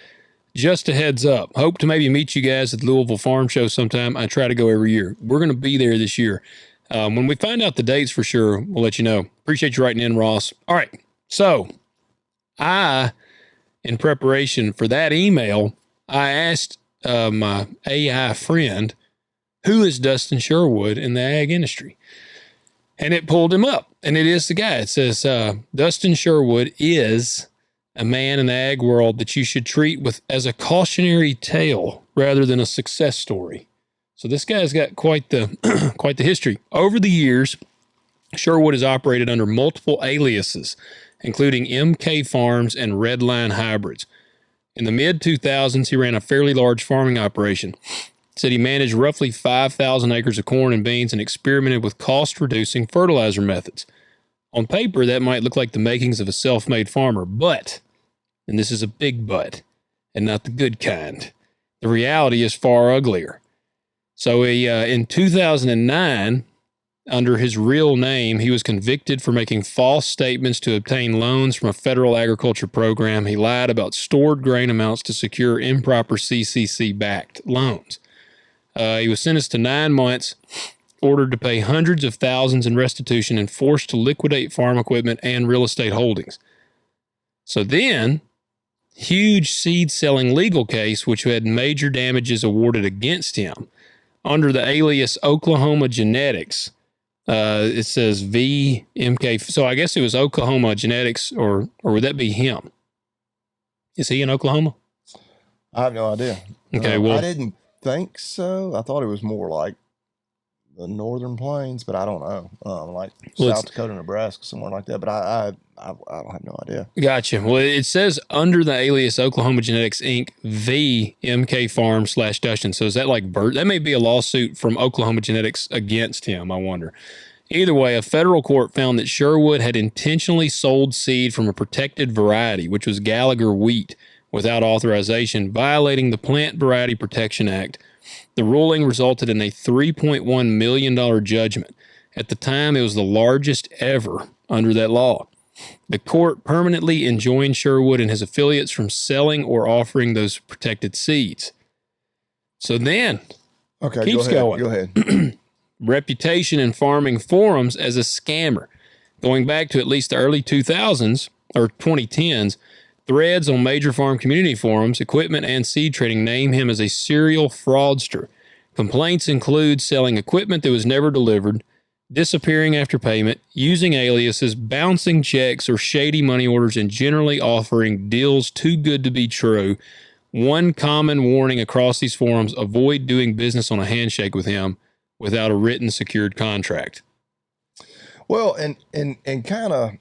Just a heads up. Hope to maybe meet you guys at the Louisville Farm Show sometime. I try to go every year. We're going to be there this year. When we find out the dates for sure, we'll let you know. Appreciate you writing in, Ross. All right. So in preparation for that email, I asked my AI friend, who is Dustin Sherwood in the ag industry? And it pulled him up, and it is the guy. It says, Dustin Sherwood is a man in the ag world that you should treat as a cautionary tale rather than a success story. So this guy's got quite the history. Over the years, Sherwood has operated under multiple aliases, including MK Farms and Redline Hybrids. In the mid-2000s, he ran a fairly large farming operation. Said he managed roughly 5,000 acres of corn and beans and experimented with cost-reducing fertilizer methods. On paper, that might look like the makings of a self-made farmer, but, and this is a big but, and not the good kind, the reality is far uglier. So in 2009, under his real name, he was convicted for making false statements to obtain loans from a federal agriculture program. He lied about stored grain amounts to secure improper CCC-backed loans. He was sentenced to 9 months, ordered to pay hundreds of thousands in restitution, and forced to liquidate farm equipment and real estate holdings. So then, huge seed-selling legal case, which had major damages awarded against him. Under the alias Oklahoma Genetics, it says VMK. So I guess it was Oklahoma Genetics, or would that be him? Is he in Oklahoma? I have no idea. Okay, well, I didn't think so. I thought it was more like the northern plains, but I don't know. Like South Dakota, Nebraska, somewhere like that. But I don't have no idea. Gotcha. Well, it says under the alias Oklahoma Genetics Inc. v. MK Farm / Dustin. So is that like that may be a lawsuit from Oklahoma Genetics against him, I wonder. Either way, a federal court found that Sherwood had intentionally sold seed from a protected variety, which was Gallagher wheat, without authorization, violating the Plant Variety Protection Act. The ruling resulted in a $3.1 million judgment. At the time, it was the largest ever under that law. The court permanently enjoined Sherwood and his affiliates from selling or offering those protected seeds. So then, keeps going. Go ahead. Reputation in farming forums as a scammer. Going back to at least the early 2000s or 2010s, threads on major farm community forums, equipment and seed trading name him as a serial fraudster. Complaints include selling equipment that was never delivered, disappearing after payment, using aliases, bouncing checks or shady money orders, and generally offering deals too good to be true. One common warning across these forums: avoid doing business on a handshake with him without a written secured contract. Well, and kind of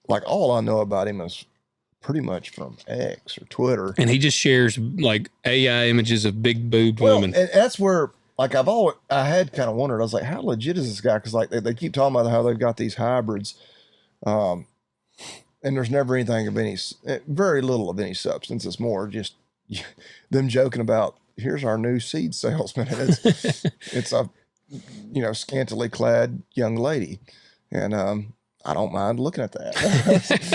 like all I know about him is pretty much from X or Twitter. And he just shares like AI images of big boobed women. And that's where, like, I had kind of wondered, I was like, how legit is this guy? Cause like they keep talking about how they've got these hybrids. And there's never anything of very little of any substance. It's more just them joking about, here's our new seed salesman. And it's a, scantily clad young lady. And, I don't mind looking at that.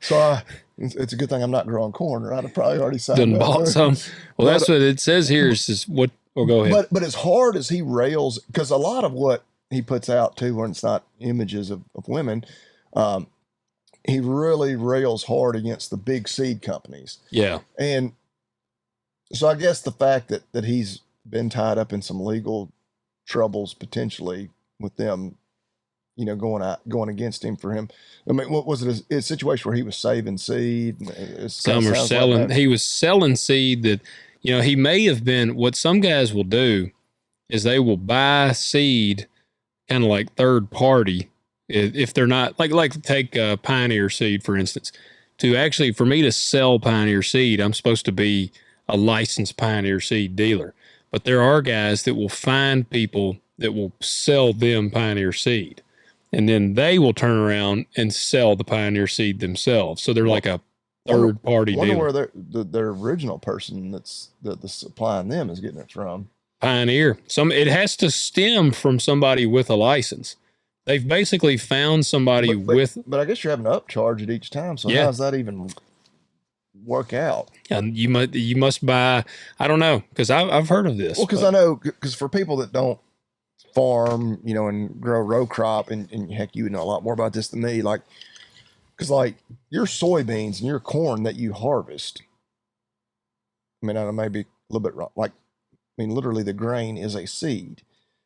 So it's a good thing I'm not growing corn, or I'd have probably already signed up. Bought some. Well, that's what it says here. Is what? Oh, go ahead. But as hard as he rails, because a lot of what he puts out too, when it's not images of women, he really rails hard against the big seed companies. Yeah. And so I guess the fact that he's been tied up in some legal troubles potentially with them, going against him for him. I mean, what was it? A situation where he was saving seed? Some are selling. He was selling seed that, he may have been. What some guys will do is they will buy seed, kind of like third party, if they're not like take Pioneer seed for instance. For me to sell Pioneer seed, I'm supposed to be a licensed Pioneer seed dealer. But there are guys that will find people that will sell them Pioneer seed. And then they will turn around and sell the Pioneer seed themselves. So they're like a third party dealer. Wonder where their original person that's supplying them is getting it from. Pioneer. It has to stem from somebody with a license. They've basically found somebody with. But I guess you're having to upcharge it each time. So how does that even work out? And you must buy. I don't know, because I've heard of this. Well, because I know, because for people that don't farm, and grow row crop, and heck, you know a lot more about this than me. Like, because like your soybeans and your corn that you harvest, I mean, I may be a little bit wrong. Like, literally the grain is a seed.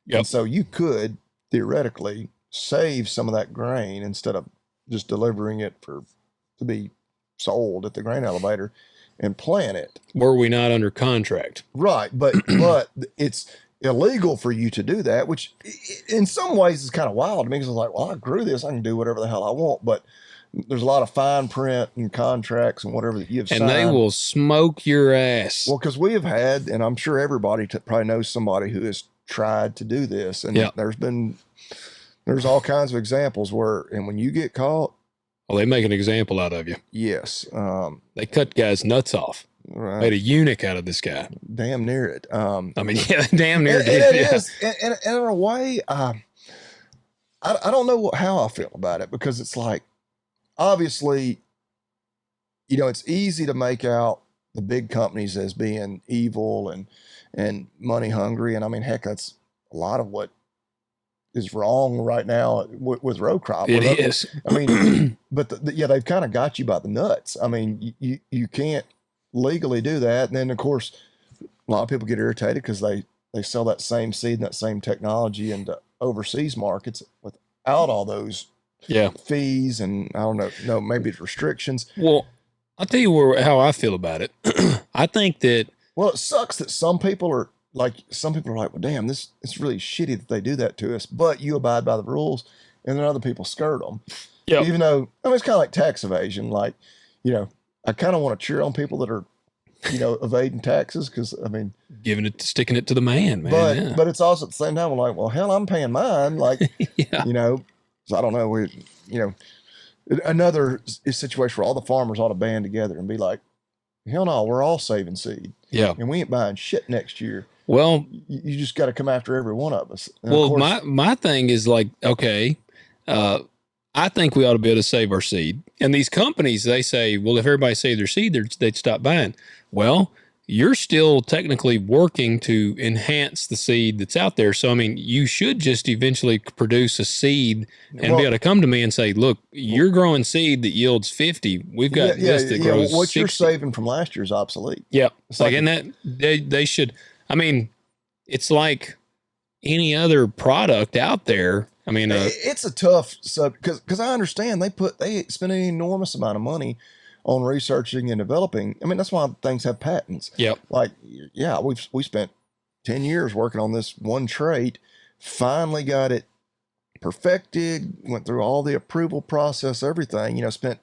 Yep. And so you could theoretically save some of that grain instead of just delivering it to be sold at the grain elevator and plant it. Were we not under contract? Right. But it's illegal for you to do that, which in some ways is kind of wild to me, because it's like, well, I grew this, I can do whatever the hell I want, but there's a lot of fine print and contracts and whatever that you've signed. And they will smoke your ass. Well, because we have had, and I'm sure everybody probably knows somebody who has tried to do this, and there's all kinds of examples and when you get caught, well, they make an example out of you. Yes. They cut guys' nuts off. Right. Made a eunuch out of this guy. Damn near it. Damn near it. It is. And in a way, I don't know how I feel about it, because it's like, obviously, it's easy to make out the big companies as being evil and money hungry. And I mean, heck, that's a lot of what is wrong right now with row crop. It is. I mean, but they've kind of got you by the nuts. I mean, you can't legally do that. And then of course, a lot of people get irritated because they sell that same seed and that same technology into overseas markets without all those fees and I don't know, maybe it's restrictions. Well, I'll tell you how I feel about it. I think that, well, it sucks that some people like some people are like, well, damn, it's really shitty that they do that to us, but you abide by the rules, and then other people skirt them. Yeah. Even though, I mean, it's kind of like tax evasion. Like, you know, I kind of want to cheer on people that are, you know, evading taxes because, I mean, sticking it to the man, But it's also at the same time, I'm like, well, hell, I'm paying mine. Like, yeah. you know, so I don't know. You know, another situation where all the farmers ought to band together and be like, hell no, we're all saving seed. Yeah. And we ain't buying shit next year. Well, you just got to come after every one of us. And well, of course, my thing is like, okay, I think we ought to be able to save our seed. And these companies, they say, well, if everybody saved their seed, they'd stop buying. Well, you're still technically working to enhance the seed that's out there. So, I mean, you should just eventually produce a seed and be able to come to me and say, look, you're growing seed that yields 50. We've got this that grows what 60. you're saving from last year is obsolete. Yeah. It's like, like and that they should, I mean, it's like any other product out there. I mean, it's a tough because I understand they spend an enormous amount of money on researching and developing. I mean, that's why things have patents. Yep. Like, yeah, we spent 10 years working on this one trait, finally got it perfected, went through all the approval process, everything, you know, spent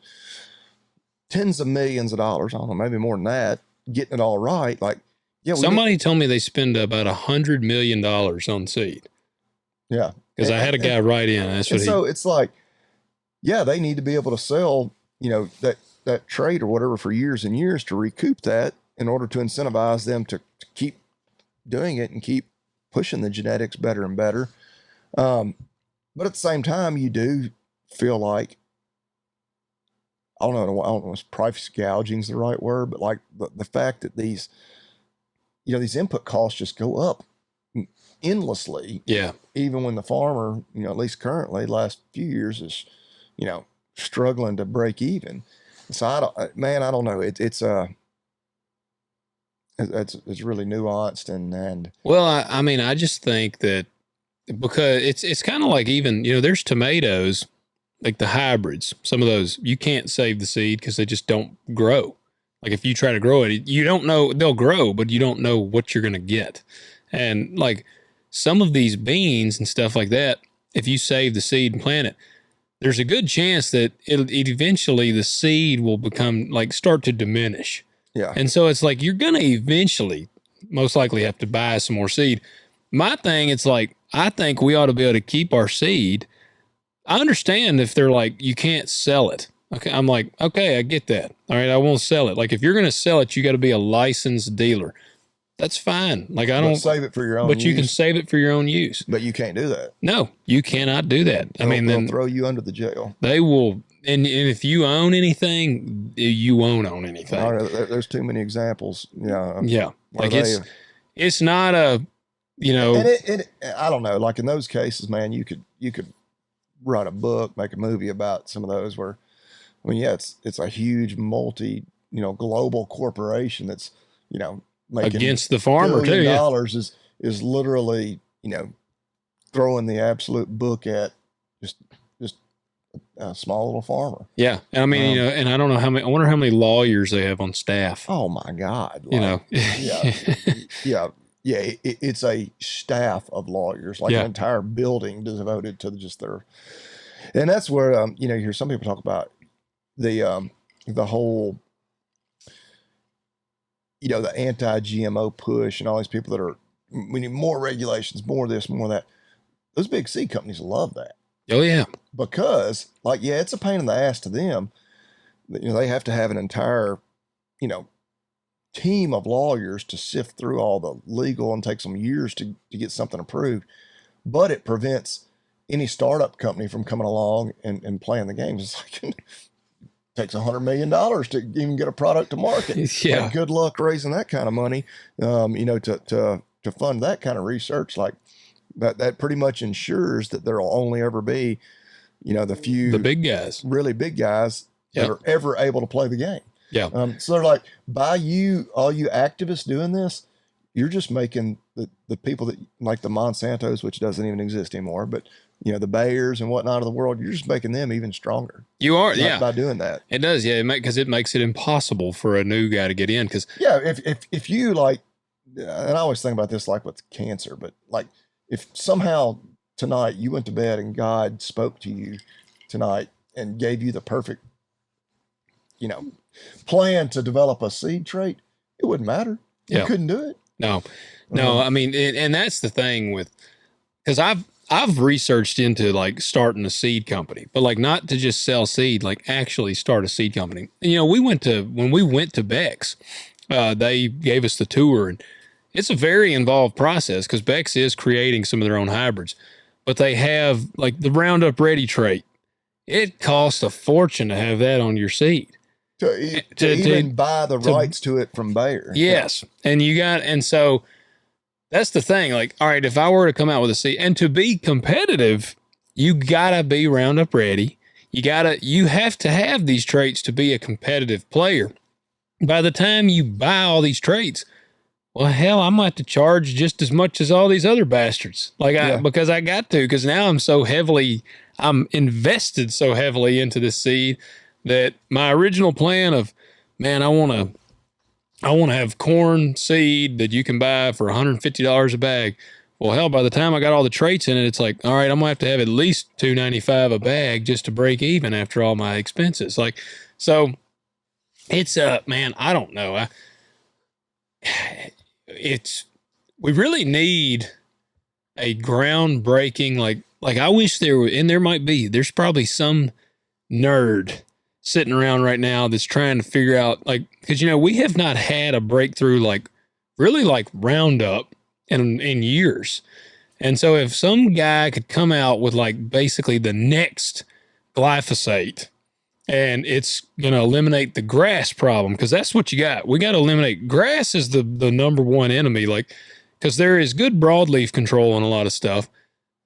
tens of millions of dollars, I don't know, maybe more than that, getting it all right. Like, yeah. Somebody told me they spend about $100 million on seed. Yeah. Because I had a guy write in. That's what so it's like, yeah, they need to be able to sell, you know, that trait or whatever for years and years to recoup that in order to incentivize them to keep doing it and keep pushing the genetics better and better. But at the same time, you do feel like, I don't know if price gouging is the right word, but like the fact that these input costs just go up endlessly. Yeah. Even when the farmer, you know, at least currently, last few years is, you know, struggling to break even. So I don't know. It's really nuanced and. Well, I mean, I just think that because it's kind of like even, you know, there's tomatoes, like the hybrids, some of those, you can't save the seed because they just don't grow. Like if you try to grow it, you don't know, they'll grow, but you don't know what you're going to get. And like some of these beans and stuff like that, if you save the seed and plant it, there's a good chance that it eventually the seed will become like start to diminish. Yeah. And so it's like you're going to eventually most likely have to buy some more seed. My thing, it's like, I think we ought to be able to keep our seed. I understand if they're like, you can't sell it. Okay. I'm like, okay, I get that. All right. I won't sell it. Like if you're going to sell it, you got to be a licensed dealer. That's fine. Like I don't save it for your own but use. you can save it for your own use. But you can't do that. No, you cannot do that. They'll throw you under the jail. They will. And if you own anything, you won't own anything. There's too many examples. Yeah. Yeah. Like it's not a, you know, and I don't know. Like in those cases, man, you could write a book, make a movie about some of those where, I mean, yeah, it's a huge global corporation that's, you know, making against the farmer too. Dollars is literally, you know, throwing the absolute book at just a small little farmer. Yeah. And I mean, you know, and I don't know I wonder how many lawyers they have on staff. Oh my God. You know, yeah. It's a staff of lawyers, like an entire building devoted to just their, and that's where, you know, you hear some people talk about the whole, you know, the anti-GMO push and all these people that are, we need more regulations, more of this, more of that. Those big seed companies love that. Oh yeah. Because like, yeah, it's a pain in the ass to them. You know, they have to have an entire, you know, team of lawyers to sift through all the legal and take some years to get something approved. But it prevents any startup company from coming along and playing the games. It's like, it takes $100 million to even get a product to market. Yeah. Like, good luck raising that kind of money, you know, to fund that kind of research. Like that pretty much ensures that there will only ever be, you know, the big guys, really big guys that are ever able to play the game. Yeah. So they're like, by all you activists doing this, you're just making the people that like the Monsantos, which doesn't even exist anymore, but you know, the Bayers and whatnot of the world, you're just making them even stronger. You are, yeah. By doing that. It does, yeah. Because it makes it impossible for a new guy to get in. Because yeah, if you like yeah, and I always think about this like with cancer, but like if somehow tonight you went to bed and God spoke to you tonight and gave you the perfect, you know, plan to develop a seed trait, it wouldn't matter. You Yeah. couldn't do it. No. I mean, and that's the thing with, because I've researched into like starting a seed company, but like not to just sell seed, like actually start a seed company. And, you know, when we went to Beck's, they gave us the tour, and it's a very involved process because Beck's is creating some of their own hybrids, but they have like the Roundup Ready trait. It costs a fortune to have that on your seed. To even buy the rights to it from Bayer. Yes. And so that's the thing. Like, all right, if I were to come out with a seed, and to be competitive, you gotta be Roundup Ready. You have to have these traits to be a competitive player. By the time you buy all these traits, well, hell, I might have to charge just as much as all these other bastards. Because I got to, because now I'm invested so heavily into this seed that my original plan of, man, I want to have corn seed that you can buy for $150 a bag. Well, hell, by the time I got all the traits in it, it's like, all right, I'm gonna have to have at least $2.95 a bag just to break even after all my expenses. Like, so it's man, I don't know. We really need a groundbreaking, like I wish there were, and there's probably some nerd sitting around right now that's trying to figure out, like, because, you know, we have not had a breakthrough like really like Roundup in years. And so if some guy could come out with like basically the next glyphosate, and it's going to eliminate the grass problem, because that's what you got. We got to eliminate grass is the number one enemy, like, because there is good broadleaf control on a lot of stuff,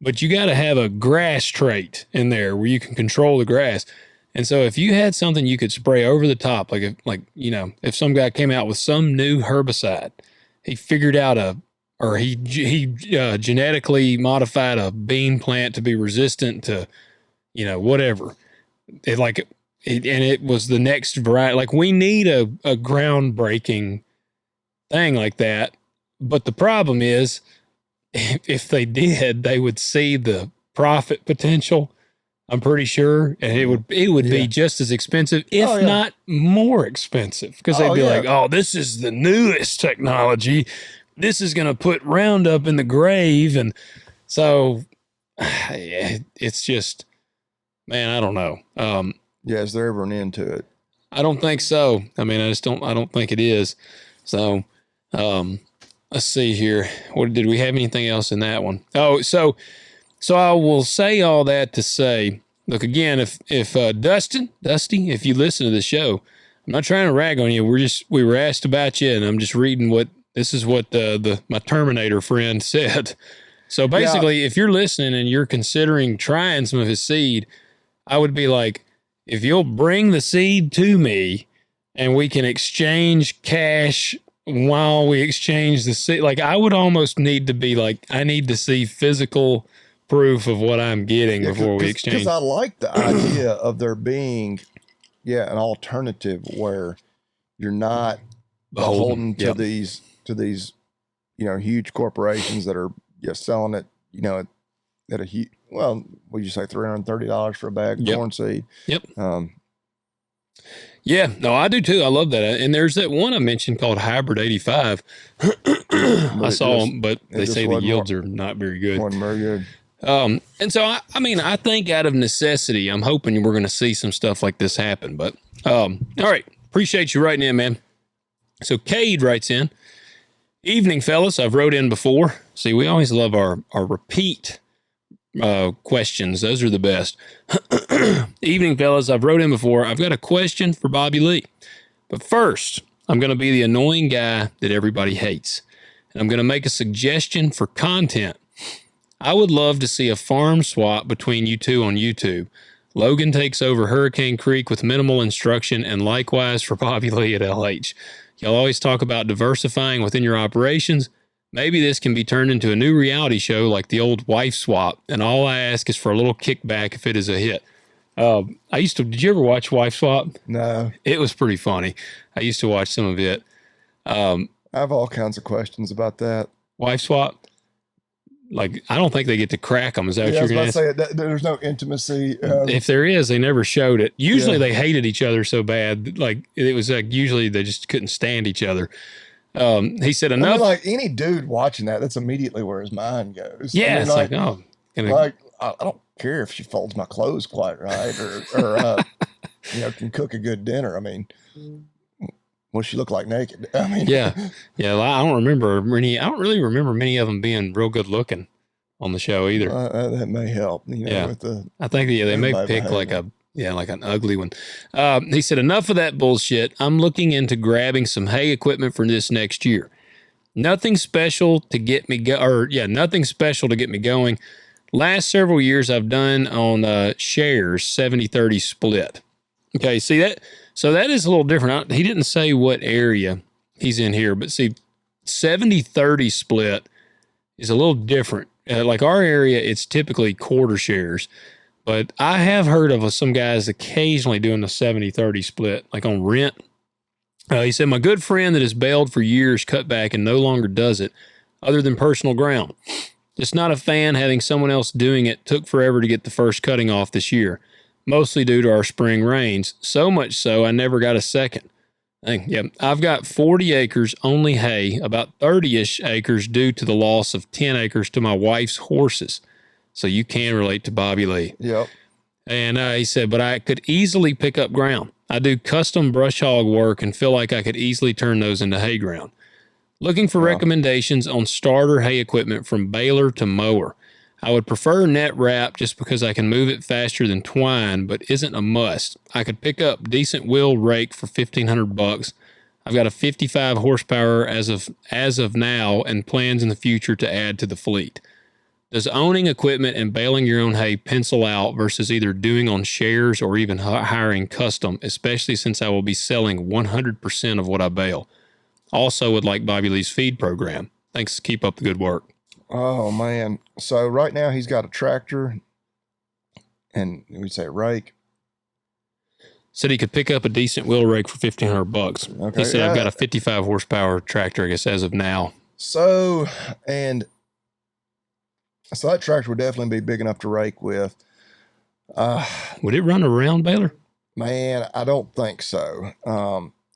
but you got to have a grass trait in there where you can control the grass. And so if you had something you could spray over the top, if some guy came out with some new herbicide, he figured out he genetically modified a bean plant to be resistant to, whatever. It was the next variety. Like, we need a groundbreaking thing like that. But the problem is, if they did, they would see the profit potential, I'm pretty sure, and it would be just as expensive, if not more expensive, because they'd be like, oh, this is the newest technology. This is going to put Roundup in the grave. And so it's just, man, I don't know. Is there ever an end to it? I don't think so. I mean, I don't think it is. So, let's see here. Did we have anything else in that one? Oh, so I will say all that to say, look, again, if Dusty, if you listen to the show, I'm not trying to rag on you. We were asked about you, and I'm just reading what my Terminator friend said. So basically, if you're listening and you're considering trying some of his seed, I would be like, if you'll bring the seed to me and we can exchange cash while we exchange the seed, like, I would almost need to be like, I need to see physical proof of what I'm getting before we exchange. Because I like the idea of there being, an alternative where you're not beholden to these huge corporations that are selling it, at a huge, well, would you say $330 for a bag of corn seed? Yep. Yeah, no, I do too. I love that. And there's that one I mentioned called Hybrid 85. I saw them, but they say the yields are not very good. Wasn't very good. And so, I think out of necessity, I'm hoping we're going to see some stuff like this happen. But, all right. Appreciate you writing in, man. So Cade writes in, evening, fellas. I've wrote in before. See, we always love our repeat questions. Those are the best. Evening, fellas. I've wrote in before. I've got a question for Bobby Lee. But first, I'm going to be the annoying guy that everybody hates. And I'm going to make a suggestion for content. I would love to see a farm swap between you two on YouTube. Logan takes over Hurricane Creek with minimal instruction, and likewise for Bobby Lee at LH. Y'all always talk about diversifying within your operations. Maybe this can be turned into a new reality show like the old wife swap, and all I ask is for a little kickback if it is a hit. Did you ever watch Wife Swap? No. It was pretty funny. I used to watch some of it. I I have all kinds of questions about that. Wife swap? Like, I don't think they get to crack them. Is that what Yeah, I you're was going about to to ask? say there's no intimacy. If there is, they never showed it. Usually Yeah. they hated each other so bad. Like, it was like usually they just couldn't stand each other. He said I enough. mean, like any dude watching that's immediately where his mind goes. Yeah, I mean, it's like, oh, I don't care if she folds my clothes quite right or can cook a good dinner. I mean, what she look like naked? I mean, yeah. Well, I don't really remember many of them being real good looking on the show either. That may help. Yeah. With the I think they may pick behavior. like an ugly one. He said, enough of that bullshit. I'm looking into grabbing some hay equipment for this next year. Nothing special to get me nothing special to get me going. Last several years I've done on shares 70-30 split. Okay, see that? So that is a little different. He didn't say what area he's in here, but see, 70-30 split is a little different. Like our area, it's typically quarter shares, but I have heard of some guys occasionally doing the 70-30 split, like on rent. He said, my good friend that has bailed for years cut back and no longer does it, other than personal ground. Just not a fan having someone else doing it. Took forever to get the first cutting off this year, mostly due to our spring rains. So much so, I never got a second. I've got 40 acres only hay, about 30-ish acres due to the loss of 10 acres to my wife's horses. So you can relate to Bobby Lee. Yep. And he said, but I could easily pick up ground. I do custom brush hog work and feel like I could easily turn those into hay ground. Looking for recommendations on starter hay equipment from baler to mower. I would prefer net wrap just because I can move it faster than twine, but isn't a must. I could pick up decent wheel rake for $1,500. I've got a 55 horsepower as of now and plans in the future to add to the fleet. Does owning equipment and baling your own hay pencil out versus either doing on shares or even hiring custom, especially since I will be selling 100% of what I bale? Also would like Bobby Lee's feed program. Thanks. Keep up the good work. Oh man. So right now he's got a tractor and we'd say a rake. Said he could pick up a decent wheel rake for $1,500. Okay, He said, I've got a 55 horsepower tractor, I guess, as of now. So that tractor would definitely be big enough to rake with. Would it run a round baler? Man, I don't think so.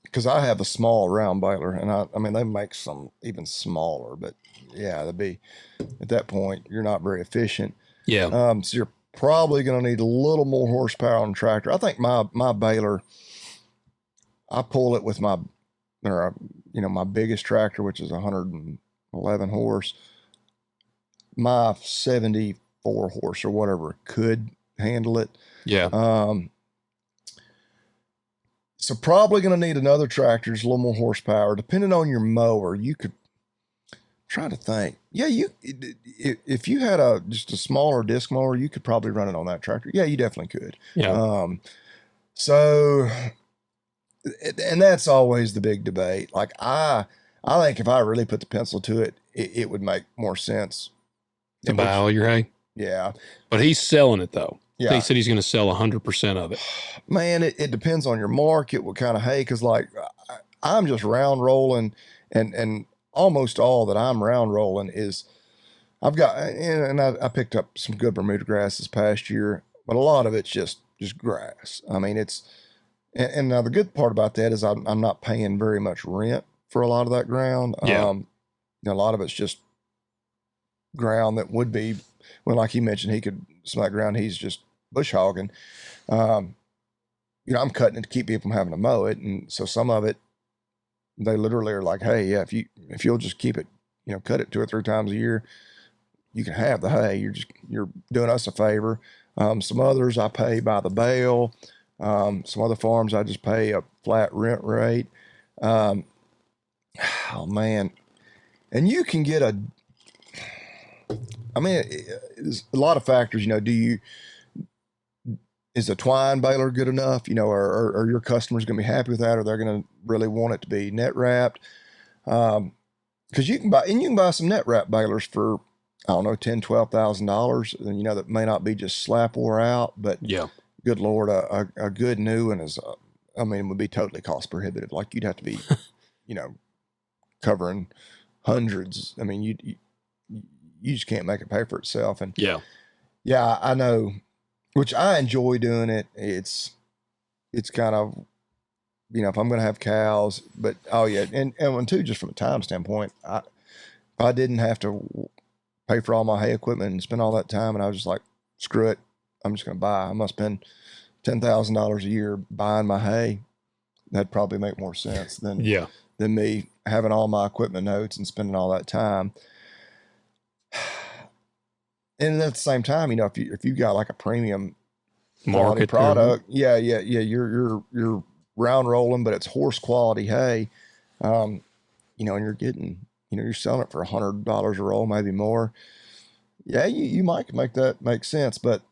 Because I have a small round baler, and I mean they make some even smaller, but yeah, that'd be at that point you're not very efficient. Yeah. So you're probably going to need a little more horsepower on the tractor. I think my baler, I pull it with my biggest tractor, which is 111 horse. My 74 horse or whatever could handle it. Yeah. So probably going to need another tractor, just a little more horsepower. Depending on your mower, you could try to think. Yeah, if you had just a smaller disc mower, you could probably run it on that tractor. Yeah, you definitely could. Yeah. So, and that's always the big debate. Like I think if I really put the pencil to it, it would make more sense to buy all your hay. Yeah, but he's selling it though. Yeah, he said he's going to sell 100% of it. Man, it depends on your market, what kind of hay. Because like I'm just round rolling, and almost all that I'm round rolling is I've got, and I picked up some good Bermuda grass this past year, but a lot of it's just grass. I mean, and now the good part about that is I'm not paying very much rent for a lot of that ground. Yeah. A lot of it's just ground that would be, well, like he mentioned, some of that ground he's just bush hogging. I'm cutting it to keep people from having to mow it, and so some of it, they literally are like, hey, yeah, if you'll just keep it, cut it 2 or 3 times a year, you can have the hay. You're doing us a favor. Some others I pay by the bale. Some other farms I just pay a flat rent rate. Oh man, and you can get there's a lot of factors. Is a twine baler good enough? Are your customers going to be happy with that, or they're going to really want it to be net wrapped? Because you can buy some net wrap balers for, I don't know, $10,000-$12,000, and that may not be just slap wore out, but yeah, good Lord, a good new one would be totally cost prohibitive. Like you'd have to be, covering hundreds. I mean, you just can't make it pay for itself. And yeah, I know, which I enjoy doing it. It's kind of, if I'm going to have cows, but and one too, just from a time standpoint, I didn't have to pay for all my hay equipment and spend all that time, and I was just like, screw it, I'm just going to buy. I'm going to spend $10,000 a year buying my hay. That'd probably make more sense than me having all my equipment notes and spending all that time. And at the same time, if you got like a premium market product, you're round rolling, but it's horse quality hay, and you're getting, you're selling it for $100 a roll, maybe more. Yeah, you might make that make sense, but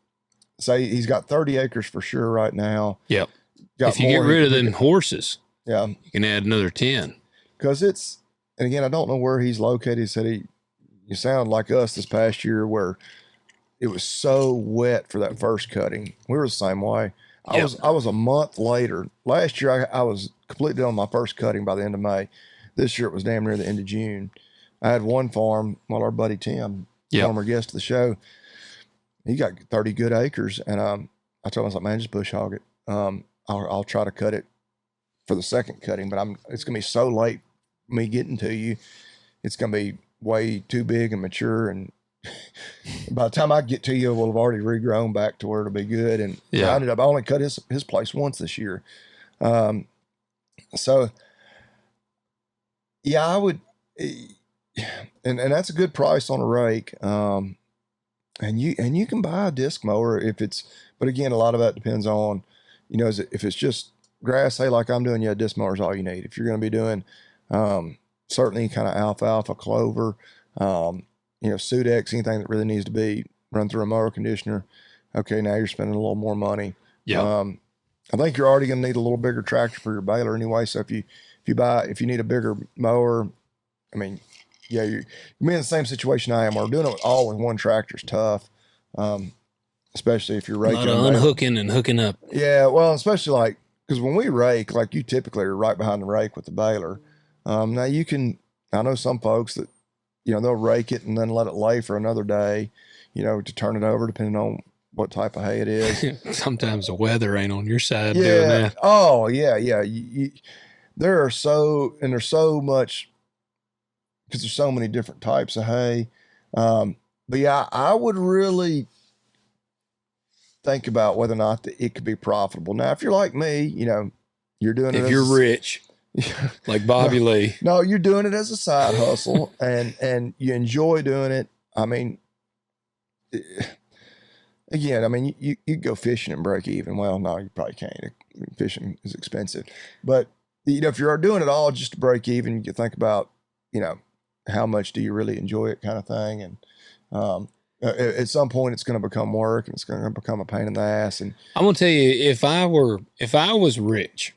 say he's got 30 acres for sure right now. Yep. If you get rid of them horses, you can add another 10. Because and again, I don't know where he's located. He said you sound like us this past year where it was so wet for that first cutting. We were the same way. I was a month later. Last year, I was completely on my first cutting by the end of May. This year, it was damn near the end of June. I had one farm, our buddy Tim, former guest of the show, he got 30 good acres. And I told him, I was like, man, just bush hog it. I'll try to cut it for the second cutting, but it's going to be so late me getting to you. It's going to be way too big and mature, and by the time I get to you, we'll have already regrown back to where it'll be good. And I only cut his place once this year. So yeah, I would, and that's a good price on a rake. And you can buy a disc mower but again, a lot of that depends on, if it's just grass hay like I'm doing, disc mower is all you need. If you're going to be doing, certainly kind of alfalfa, clover, Sudex, anything that really needs to be run through a mower conditioner. Okay, now you're spending a little more money. Yeah. I think you're already going to need a little bigger tractor for your baler anyway. So if you need a bigger mower, I mean, you're in the same situation I am. We're doing it all with one tractor is tough, especially if you're raking. A lot of unhooking and hooking up. Yeah, well, especially because when we rake, you typically are right behind the rake with the baler. Now I know some folks that, they'll rake it and then let it lay for another day, to turn it over depending on what type of hay it is. Sometimes the weather ain't on your side doing that. Oh, yeah. There's so much, because there's so many different types of hay. But yeah, I would really think about whether or not it could be profitable. Now, if you're like me, you're doing it. If you're rich. Like Bobby Lee. No, you're doing it as a side hustle and you enjoy doing it. I mean, again, you go fishing and break even. Well, no, you probably can't. Fishing is expensive. But, if you're doing it all just to break even, you think about, how much do you really enjoy it kind of thing. And at some point it's going to become work and it's going to become a pain in the ass. And I'm going to tell you, if I was rich,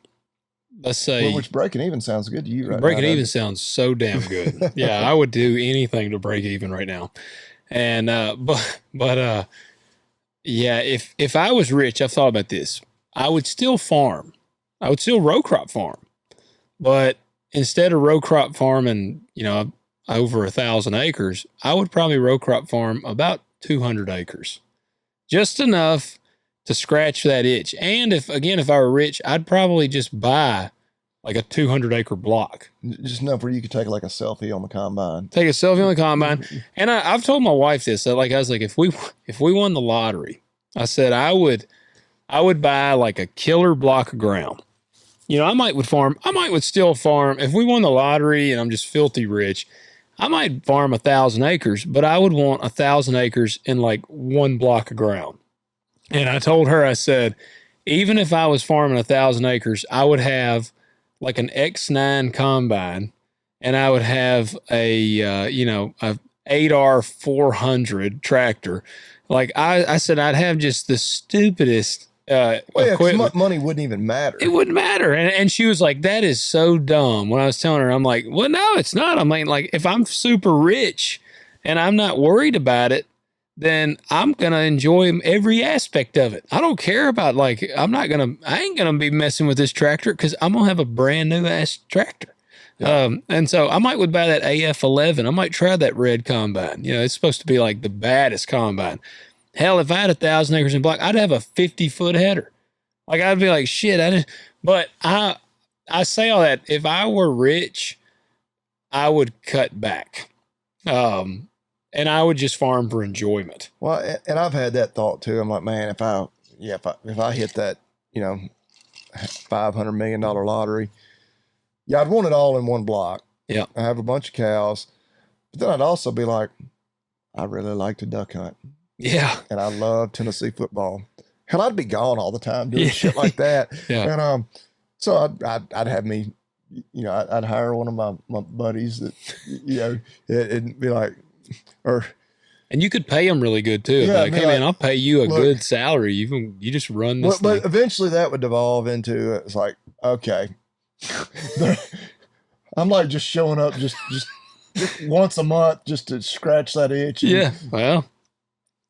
let's say, which breaking even sounds good to you right now. Breaking even sounds so damn good. Yeah, I would do anything to break even right now. And yeah, if I was rich, I've thought about this. I would still farm. I would still row crop farm. But instead of row crop farming, over 1,000 acres, I would probably row crop farm about 200 acres. Just enough to scratch that itch. And if I were rich, I'd probably just buy like a 200-acre block. Just enough where you could take like a selfie on the combine. Take a selfie on the combine. And I've told my wife this. I was like, if we won the lottery, I said I would buy like a killer block of ground. I might would still farm. If we won the lottery and I'm just filthy rich, I might farm 1,000 acres, but I would want 1,000 acres in like one block of ground. And I told her, I said, even if I was farming 1,000 acres, I would have like an X9 combine, and I would have a 8R 400 tractor. Like I said, I'd have just the stupidest equipment. Money wouldn't even matter. It wouldn't matter. And she was like, that is so dumb. When I was telling her, I'm like, well, no, it's not. I'm like, if I'm super rich and I'm not worried about it, then I'm going to enjoy every aspect of it. I don't care about I ain't going to be messing with this tractor because I'm going to have a brand new ass tractor. Yeah. And so I might would buy that AF11. I might try that red combine. It's supposed to be like the baddest combine. Hell, if I had 1,000 acres in block, I'd have a 50-foot header. Like I'd be like, shit. But I say all that. If I were rich, I would cut back, and I would just farm for enjoyment. Well, and I've had that thought too. I'm like, man, if I hit that, $500 million lottery, yeah, I'd want it all in one block. Yeah, I have a bunch of cows, but then I'd also be like, I really like to duck hunt. Yeah, and I love Tennessee football. Hell, I'd be gone all the time doing shit like that. Yeah. And so I'd have me, I'd hire one of my buddies that, it'd be like, and you could pay them really good too. Yeah, Like, hey man, I'll pay you a good salary. You just run this thing. But eventually that would devolve into, it's like, okay, I'm like just showing up just once a month just to scratch that itch. Yeah. Well,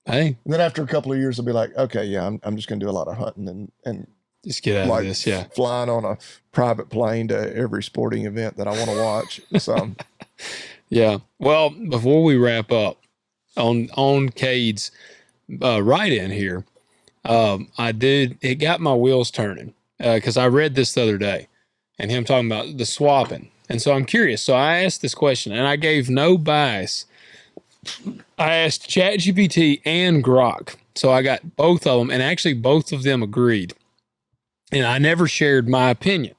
hey. And then after a couple of years, I'll be like, okay, yeah, I'm just going to do a lot of hunting and just get out of this. Yeah. Flying on a private plane to every sporting event that I want to watch. So, yeah. Well, before we wrap up on Cade's write-in here, it got my wheels turning because I read this the other day and him talking about the swapping. And so I'm curious. So I asked this question and I gave no bias. I asked ChatGPT and Grok. So I got both of them, and actually both of them agreed. And I never shared my opinion.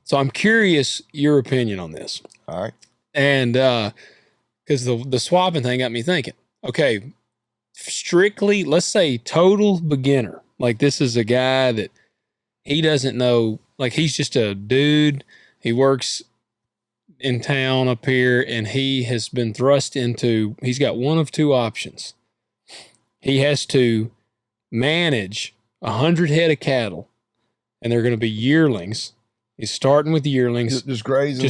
So I'm curious your opinion on this. All right. And because the swapping thing got me thinking, okay, strictly, let's say total beginner. Like this is a guy that he doesn't know, like he's just a dude. He works in town up here, and he has been thrust into, he's got one of two options. He has to manage 100 head of cattle, and they're going to be yearlings. He's starting with yearlings. Just grazing.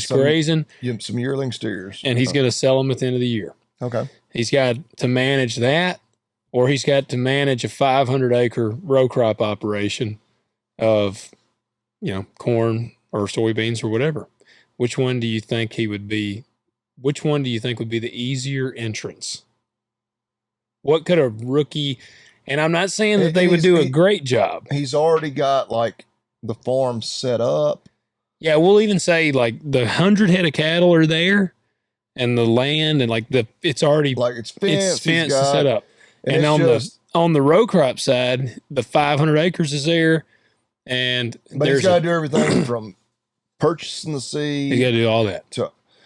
Some yearling steers. And he's going to sell them at the end of the year. Okay. He's got to manage that, or he's got to manage a 500-acre row crop operation of, corn or soybeans or whatever. Which one do you think would be the easier entrance? What could a rookie, and I'm not saying that they would do a great job. He's already got like the farm set up. Yeah, we'll even say like the 100 head of cattle are there and the land and like it's already like it's fenced and set up. And on the row crop side, the 500 acres is there. But he's got to do everything from purchasing the seed. You got to do all that.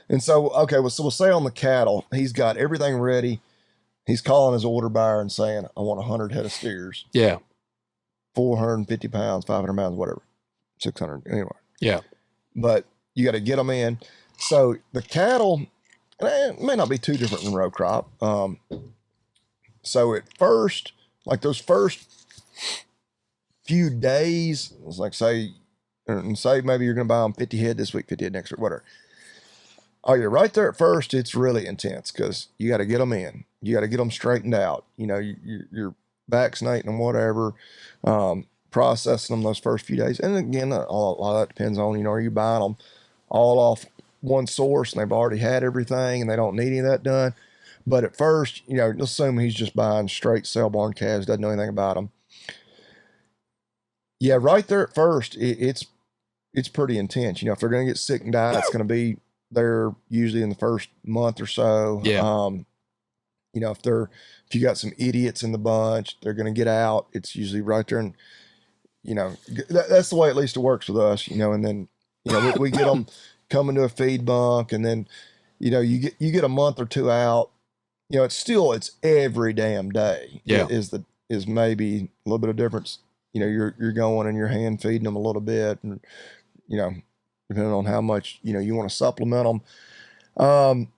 And so, okay, so we'll say on the cattle, he's got everything ready. He's calling his order buyer and saying, I want 100 head of steers. Yeah. 450 pounds, 500 pounds, whatever. 600, anyway. Yeah. But you got to get them in. So the cattle, it may not be too different than row crop. So at first, like those first few days, it's like say maybe you're going to buy them 50 head this week, 50 head next week, whatever. Oh, you're right there at first. It's really intense because you got to get them in. You got to get them straightened out. You're vaccinating them, whatever, processing them those first few days. And again, a lot of that depends on, are you buying them all off one source and they've already had everything and they don't need any of that done. But at first, let's assume he's just buying straight sale barn calves, doesn't know anything about them. Yeah, right there at first, it's pretty intense. If they're going to get sick and die, it's going to be there usually in the first month or so. Yeah. If you got some idiots in the bunch, they're going to get out. It's usually right there. And, that's the way at least it works with us, and then, we get them coming to a feed bunk and then, you get a month or two out, it's every damn day. Yeah. Is maybe a little bit of difference. You're going and you're hand feeding them a little bit and, depending on how much, you want to supplement them.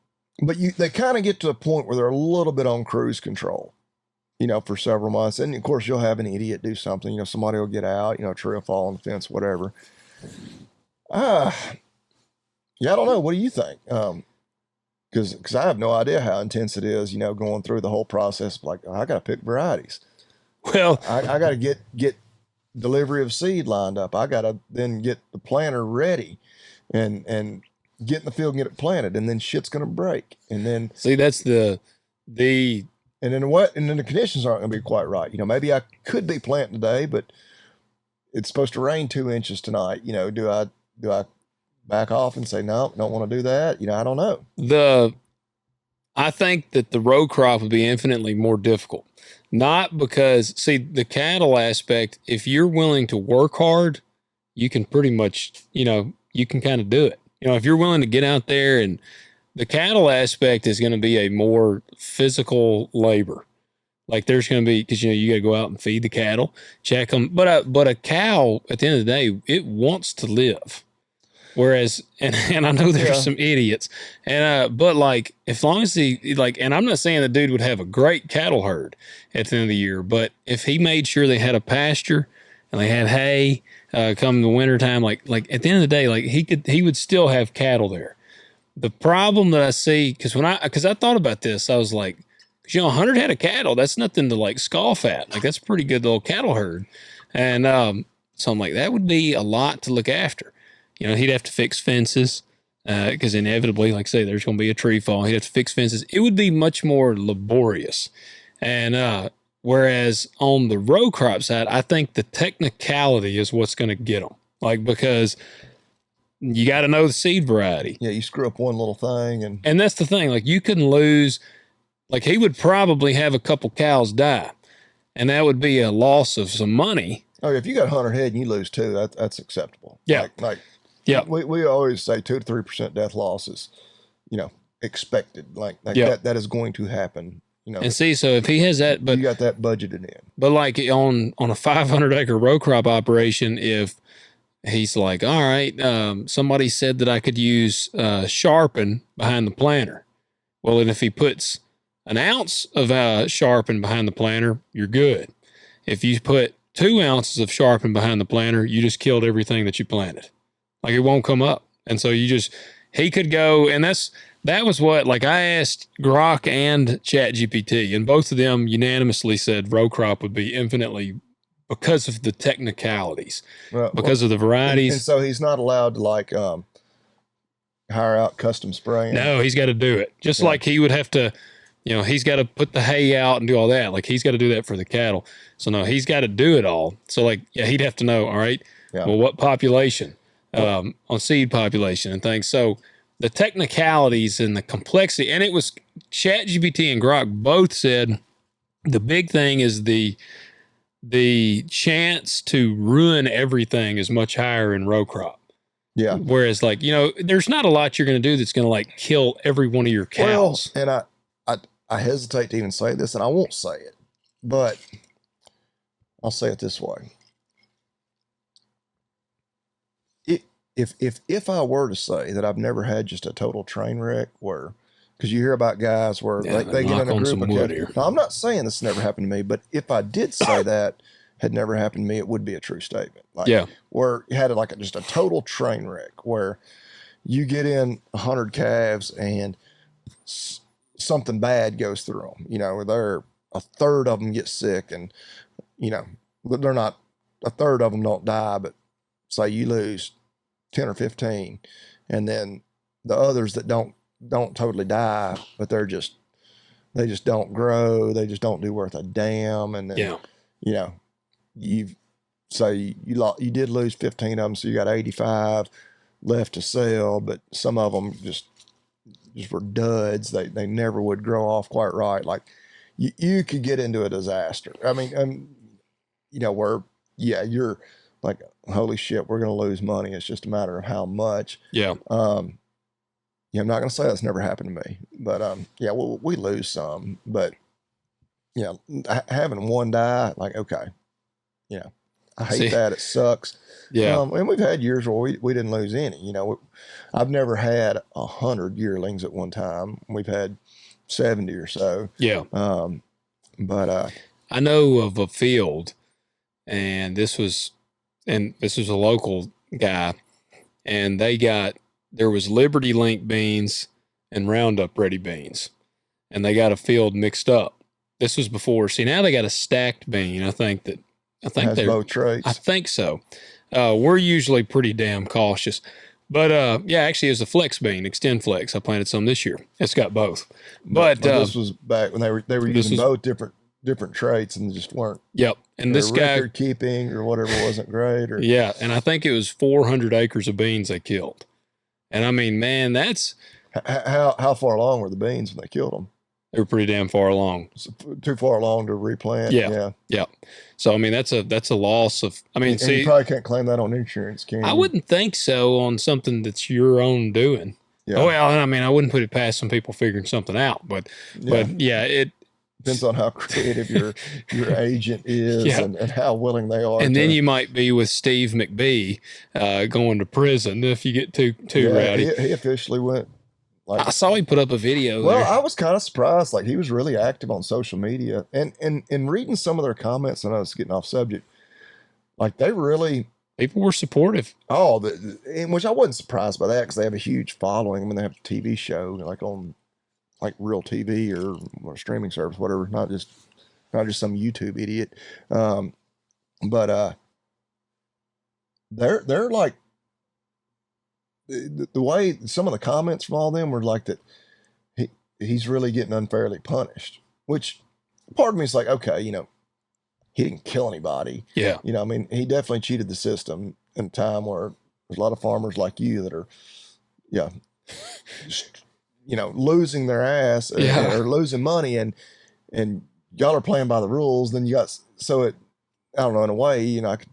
But they kind of get to a point where they're a little bit on cruise control, for several months. And of course you'll have an idiot do something, somebody will get out, a tree will fall on the fence, whatever. Yeah, I don't know. What do you think? Cause I have no idea how intense it is, going through the whole process. Like I got to pick varieties. Well, I got to get delivery of seed lined up. I got to then get the planter ready and get in the field and get it planted, and then shit's going to break. And then see, that's the and then the conditions aren't going to be quite right. Maybe I could be planting today, but it's supposed to rain 2 inches tonight. Do I back off and say, no, don't want to do that? I don't know. I think that the row crop would be infinitely more difficult. Not because, see, the cattle aspect, if you're willing to work hard, you can pretty much, you can kind of do it. If you're willing to get out there, and the cattle aspect is going to be a more physical labor. Like there's going to be, because, you got to go out and feed the cattle, check them. But a cow, at the end of the day, it wants to live. Whereas, and I know there's some idiots, but like, as long as and I'm not saying the dude would have a great cattle herd at the end of the year, but if he made sure they had a pasture and they had hay, come the wintertime, like at the end of the day, like he would still have cattle there. The problem that I see, because I thought about this, I was like, 100 head of cattle, that's nothing to like scoff at. Like that's a pretty good little cattle herd. And so I'm like, that would be a lot to look after. He'd have to fix fences because inevitably, like I say, there's going to be a tree fall. He'd have to fix fences. It would be much more laborious. And whereas on the row crop side, I think the technicality is what's going to get them. Like, because you got to know the seed variety. Yeah, you screw up one little thing. And that's the thing. Like, you can lose, like, he would probably have a couple cows die. And that would be a loss of some money. Oh, if you got 100 head and you lose 2, that's acceptable. Yeah. Yeah, we always say 2 to 3% death losses, expected. Like that is going to happen. And see, so if he has that, but you got that budgeted in. But like on a 500 acre row crop operation, if he's like, all right, somebody said that I could use sharpen behind the planter. Well, and if he puts an ounce of sharpen behind the planter, you're good. If you put 2 ounces of sharpen behind the planter, you just killed everything that you planted. Like it won't come up. And so he could go, and that was what, like I asked Grok and ChatGPT, and both of them unanimously said row crop would be infinitely, because of the technicalities, because of the varieties. And so he's not allowed to like hire out custom spraying. No, he's got to do it. Just like he would have to, he's got to put the hay out and do all that. Like he's got to do that for the cattle. So no, he's got to do it all. So like, he'd have to know, all right, well, what population? On seed population and things. So the technicalities and the complexity, and it was ChatGPT and Grok both said the big thing is the chance to ruin everything is much higher in row crop. Yeah. Whereas like, there's not a lot you're going to do that's going to like kill every one of your cows. Well, and I hesitate to even say this, and I won't say it, but I'll say it this way. If I were to say that I've never had just a total train wreck where, because you hear about guys where they get in a group of cattle. Now, I'm not saying this never happened to me, but if I did say that had never happened to me, it would be a true statement. Where you had just a total train wreck where you get in 100 calves and something bad goes through them, where they're a third of them get sick, and, they're not, a third of them don't die, but say you lose 10 or 15, and then the others that don't totally die, but they just don't grow, they just don't do worth a damn. And then you did lose 15 of them, so you got 85 left to sell, but some of them just were duds. They never would grow off quite right. Like you could get into a disaster. I mean, where you're like, holy shit, we're going to lose money. It's just a matter of how much. Yeah. I'm not going to say that's never happened to me, but we lose some. But having one die, like, okay, I hate that. It sucks. Yeah. And we've had years where we didn't lose any. I've never had 100 yearlings at one time. We've had 70 or so. Yeah. But I know of a field, and this was a local guy, and there was Liberty Link beans and Roundup Ready beans, and they got a field mixed up. This was before. See, now they got a stacked bean. I think they're both traits. I think so. We're usually pretty damn cautious, But yeah, actually, it's a flex bean, Extend Flex. I planted some this year. It's got both. But this was back when they were using both different traits and just weren't. Yep. And this guy, record keeping or whatever wasn't great. Or yeah, and I think it was 400 acres of beans they killed. And I mean, man, that's how far along were the beans when they killed them? they were pretty damn far along. So too far along to replant. Yeah. So I mean, that's a loss of. I mean, and see, you probably can't claim that on insurance, can you? I wouldn't think so on something that's your own doing. Yeah. Well, I mean, I wouldn't put it past some people figuring something out, but yeah, it depends on how creative your agent is and how willing they are. And then you might be with Steve McBee going to prison if you get too rowdy. He officially went. I saw he put up a video. Well, I was kind of surprised. Like, he was really active on social media, and reading some of their comments, and I was getting off subject. Like, they really people were supportive. Oh, which I wasn't surprised by that because they have a huge following. I mean, they have a TV show like on like real TV or streaming service, whatever. Not just some YouTube idiot. But they're like. The way some of the comments from all of them were like that he's really getting unfairly punished, which part of me is like, okay, he didn't kill anybody. Yeah. I mean, he definitely cheated the system in a time where there's a lot of farmers like you that are, losing their ass or losing money and y'all are playing by the rules. Then I don't know, in a way, I could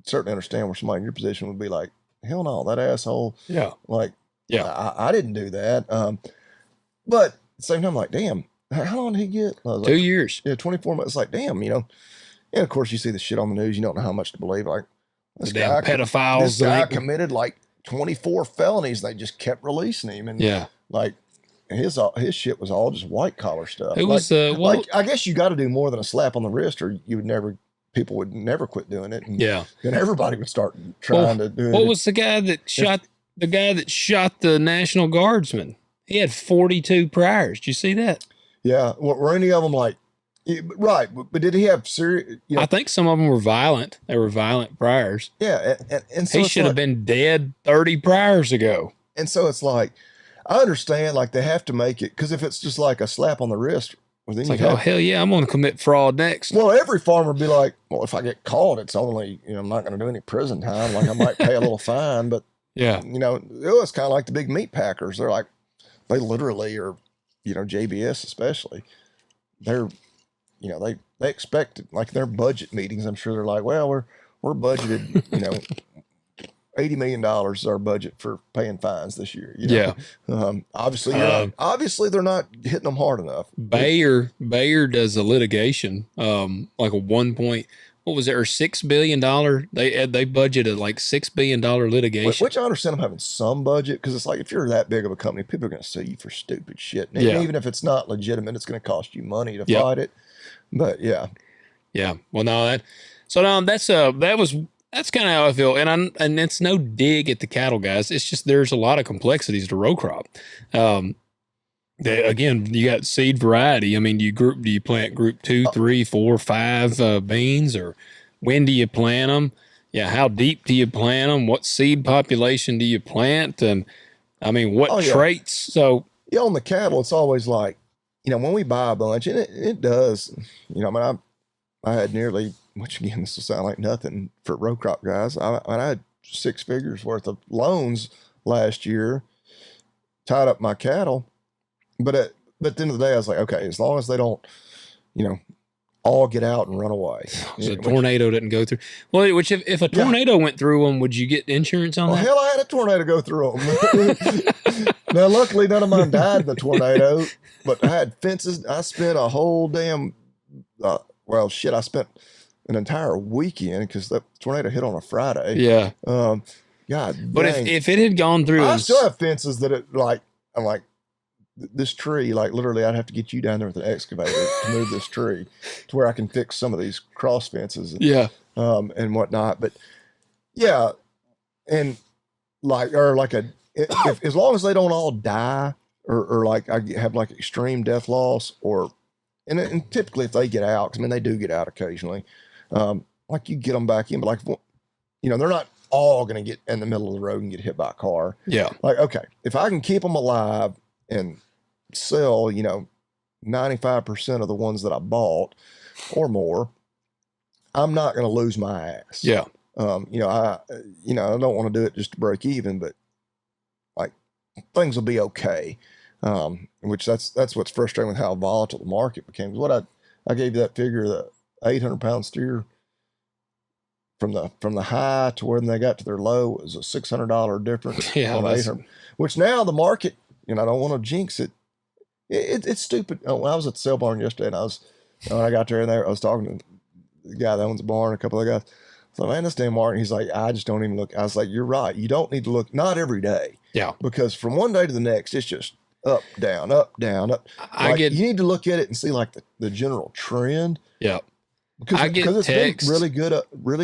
certainly understand where somebody in your position would be like, hell no, that asshole. Yeah. Like, I didn't do that. But at the same time, I'm like, damn, how long did he get? 2 years. Yeah, 24 months. Like, damn, and of course you see the shit on the news. You don't know how much to believe. Like, this guy, pedophiles. This guy committed like 24 felonies. They just kept releasing him. And like, his shit was all just white collar stuff. It was, I guess you got to do more than a slap on the wrist or people would never quit doing it. And then everybody would start trying to do it. What was the guy that shot the National Guardsman? He had 42 priors. Did you see that? Yeah. Were any of them like, right. But did he have serious, I think some of them were violent. They were violent priors. Yeah. And so he should have been dead 30 priors ago. And so it's like, I understand, like, they have to make it, because if it's just like a slap on the wrist, well, then it's like, oh, hell yeah, I'm going to commit fraud next. Well, every farmer would be like, well, if I get caught, it's only, I'm not going to do any prison time. Like, I might pay a little fine, but, it was kind of like the big meat packers. They're like, they literally are, JBS especially, they're, they expect, like, their budget meetings, I'm sure they're like, well, we're budgeted, $80 million is our budget for paying fines this year. Obviously they're not hitting them hard enough. Bayer does a litigation, like a $6 billion. They budgeted like $6 billion litigation. Which I understand them having some budget, because it's like, if you're that big of a company, people are going to sue you for stupid shit. And even if it's not legitimate, it's going to cost you money to fight it. But yeah. Well, no, that's kind of how I feel, and it's no dig at the cattle guys. It's just there's a lot of complexities to row crop. Again, you got seed variety. I mean, do you plant group 2, 3, 4, 5 beans, or when do you plant them? Yeah, how deep do you plant them? What seed population do you plant? And I mean, what traits? So on the cattle, it's always like, when we buy a bunch, and it does. I mean, I had nearly. Which again, this will sound like nothing for row crop guys. I had 6 figures worth of loans last year, tied up my cattle. But at the end of the day, I was like, okay, as long as they don't, all get out and run away. So a tornado didn't go through. Well, which if a tornado went through them, would you get insurance on that? Hell, I had a tornado go through them. Now, luckily, none of mine died in the tornado, but I had fences. I spent a whole damn, I spent an entire weekend because the tornado hit on a Friday. Yeah. God. But if it had gone through, I still have fences that I'm like, this tree, like literally I'd have to get you down there with an excavator to move this tree to where I can fix some of these cross fences. And whatnot. But yeah. And if as long as they don't all die or like I have like extreme death loss and typically if they get out, 'cause I mean, they do get out occasionally. Like you get them back in, but like, they're not all going to get in the middle of the road and get hit by a car. Yeah. Like, okay, if I can keep them alive and sell, 95% of the ones that I bought or more, I'm not going to lose my ass. Yeah. I don't want to do it just to break even, but like things will be okay. Which that's what's frustrating with how volatile the market became. What I gave you that figure, the 800-pound steer from the high to when they got to their low was a $600 difference. Yeah, on 800, which now the market, I don't want to jinx it. It's stupid. When I was at the sale barn yesterday, and when I got there and I was talking to the guy that owns the barn, a couple of guys. So, man, this damn market. He's like, I just don't even look. I was like, you're right. You don't need to look, not every day. Yeah. Because from one day to the next, it's just up, down, up, down, up. You need to look at it and see like the general trend. Yeah. Because it's been really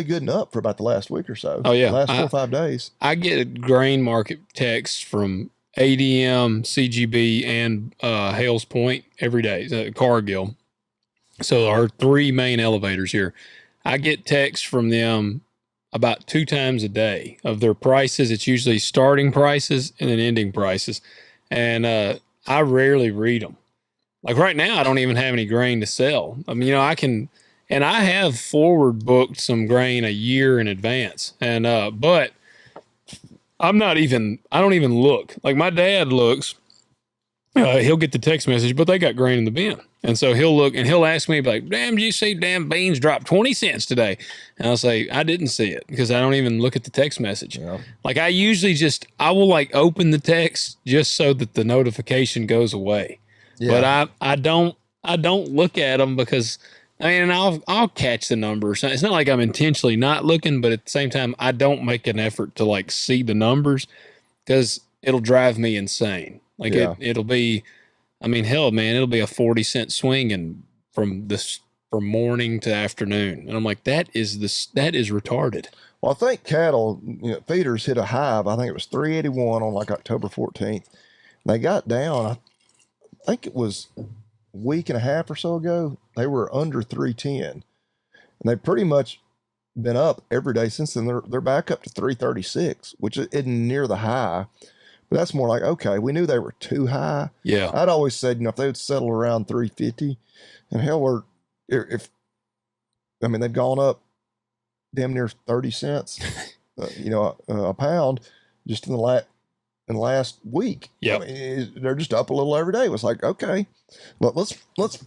good and up for about the last week or so. Oh, yeah. Last 4 or 5 days. I get a grain market text from ADM, CGB, and Hales Point every day, Cargill. So our 3 main elevators here. I get texts from them about 2 times a day of their prices. It's usually starting prices and then ending prices. And I rarely read them. Like right now, I don't even have any grain to sell. I mean, and I have forward booked some grain a year in advance. And, but I don't even look. Like my dad looks, he'll get the text message, but they got grain in the bin. And so he'll look and he'll ask me like, damn, did you see damn beans dropped 20 cents today? And I'll say, I didn't see it because I don't even look at the text message. Yeah. Like I usually I will like open the text just so that the notification goes away. Yeah. But I don't look at them because I'll catch the numbers. It's not like I'm intentionally not looking, but at the same time, I don't make an effort to like see the numbers because it'll drive me insane. Like it'll be, hell, man, it'll be a 40-cent swing from morning to afternoon. And I'm like, that is retarded. Well, I think cattle, feeders hit a high. I think it was 381 on like October 14th. They got down, I think it was a week and a half or so ago, they were under 310. And they've pretty much been up every day since then. They're back up to 336, which isn't near the high. But that's more like, okay, we knew they were too high. Yeah. I'd always said, if they would settle around 350, and hell, they've gone up damn near 30 cents, a pound just in the last week. Yeah. They're just up a little every day. It was like, okay, let's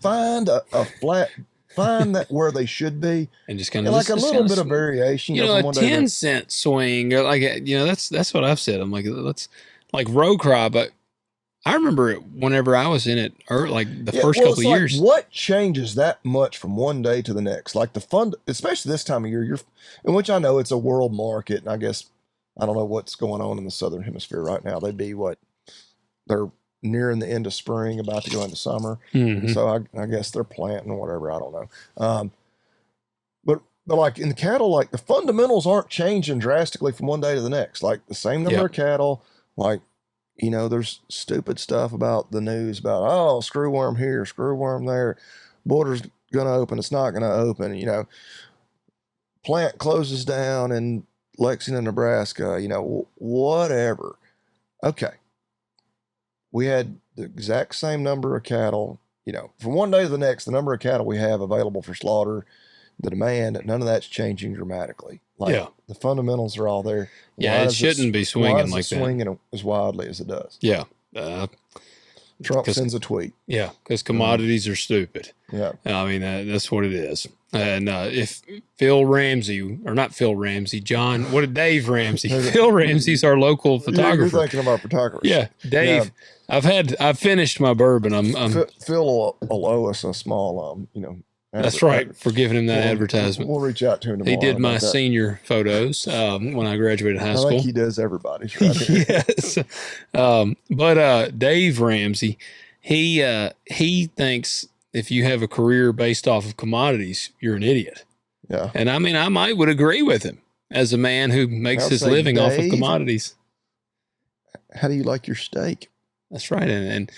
find a flat, find that where they should be, and just kind of like a little bit of variation. A 10-cent swing, or like that's what I've said. I'm like, let's. Like row crop, but I remember it whenever I was in it, or like the first couple of years. What changes that much from one day to the next? Like the fund, especially this time of year, in which I know it's a world market, and I guess I don't know what's going on in the southern hemisphere right now. They're nearing the end of spring, about to go into summer, so I guess they're planting or whatever. I don't know. But like in the cattle, like the fundamentals aren't changing drastically from one day to the next. Like the same number of cattle. Like, there's stupid stuff about the news about, screwworm here, screwworm there, border's going to open, it's not going to open, plant closes down in Lexington, Nebraska, whatever. Okay. We had the exact same number of cattle, from one day to the next, the number of cattle we have available for slaughter, the demand, none of that's changing dramatically. Like the fundamentals are all there. Yeah, it shouldn't be swinging like that. Swinging as wildly as it does. Yeah. Trump sends a tweet. Yeah, because commodities are stupid. Yeah. That's what it is. And if Phil Ramsey, or not Phil Ramsey, Dave Ramsey. Phil Ramsey's our local photographer. You're thinking about photographers. Yeah, Dave. Yeah. I've finished my bourbon. Phil will owe us a small, That's right, for giving him that advertisement. We'll reach out to him tomorrow. He did my senior photos when I graduated high school. I think he does everybody's. Right. Yes. But Dave Ramsey, he thinks if you have a career based off of commodities, you're an idiot. Yeah. And I would agree with him as a man who makes his living off of commodities. How do you like your steak? That's right. And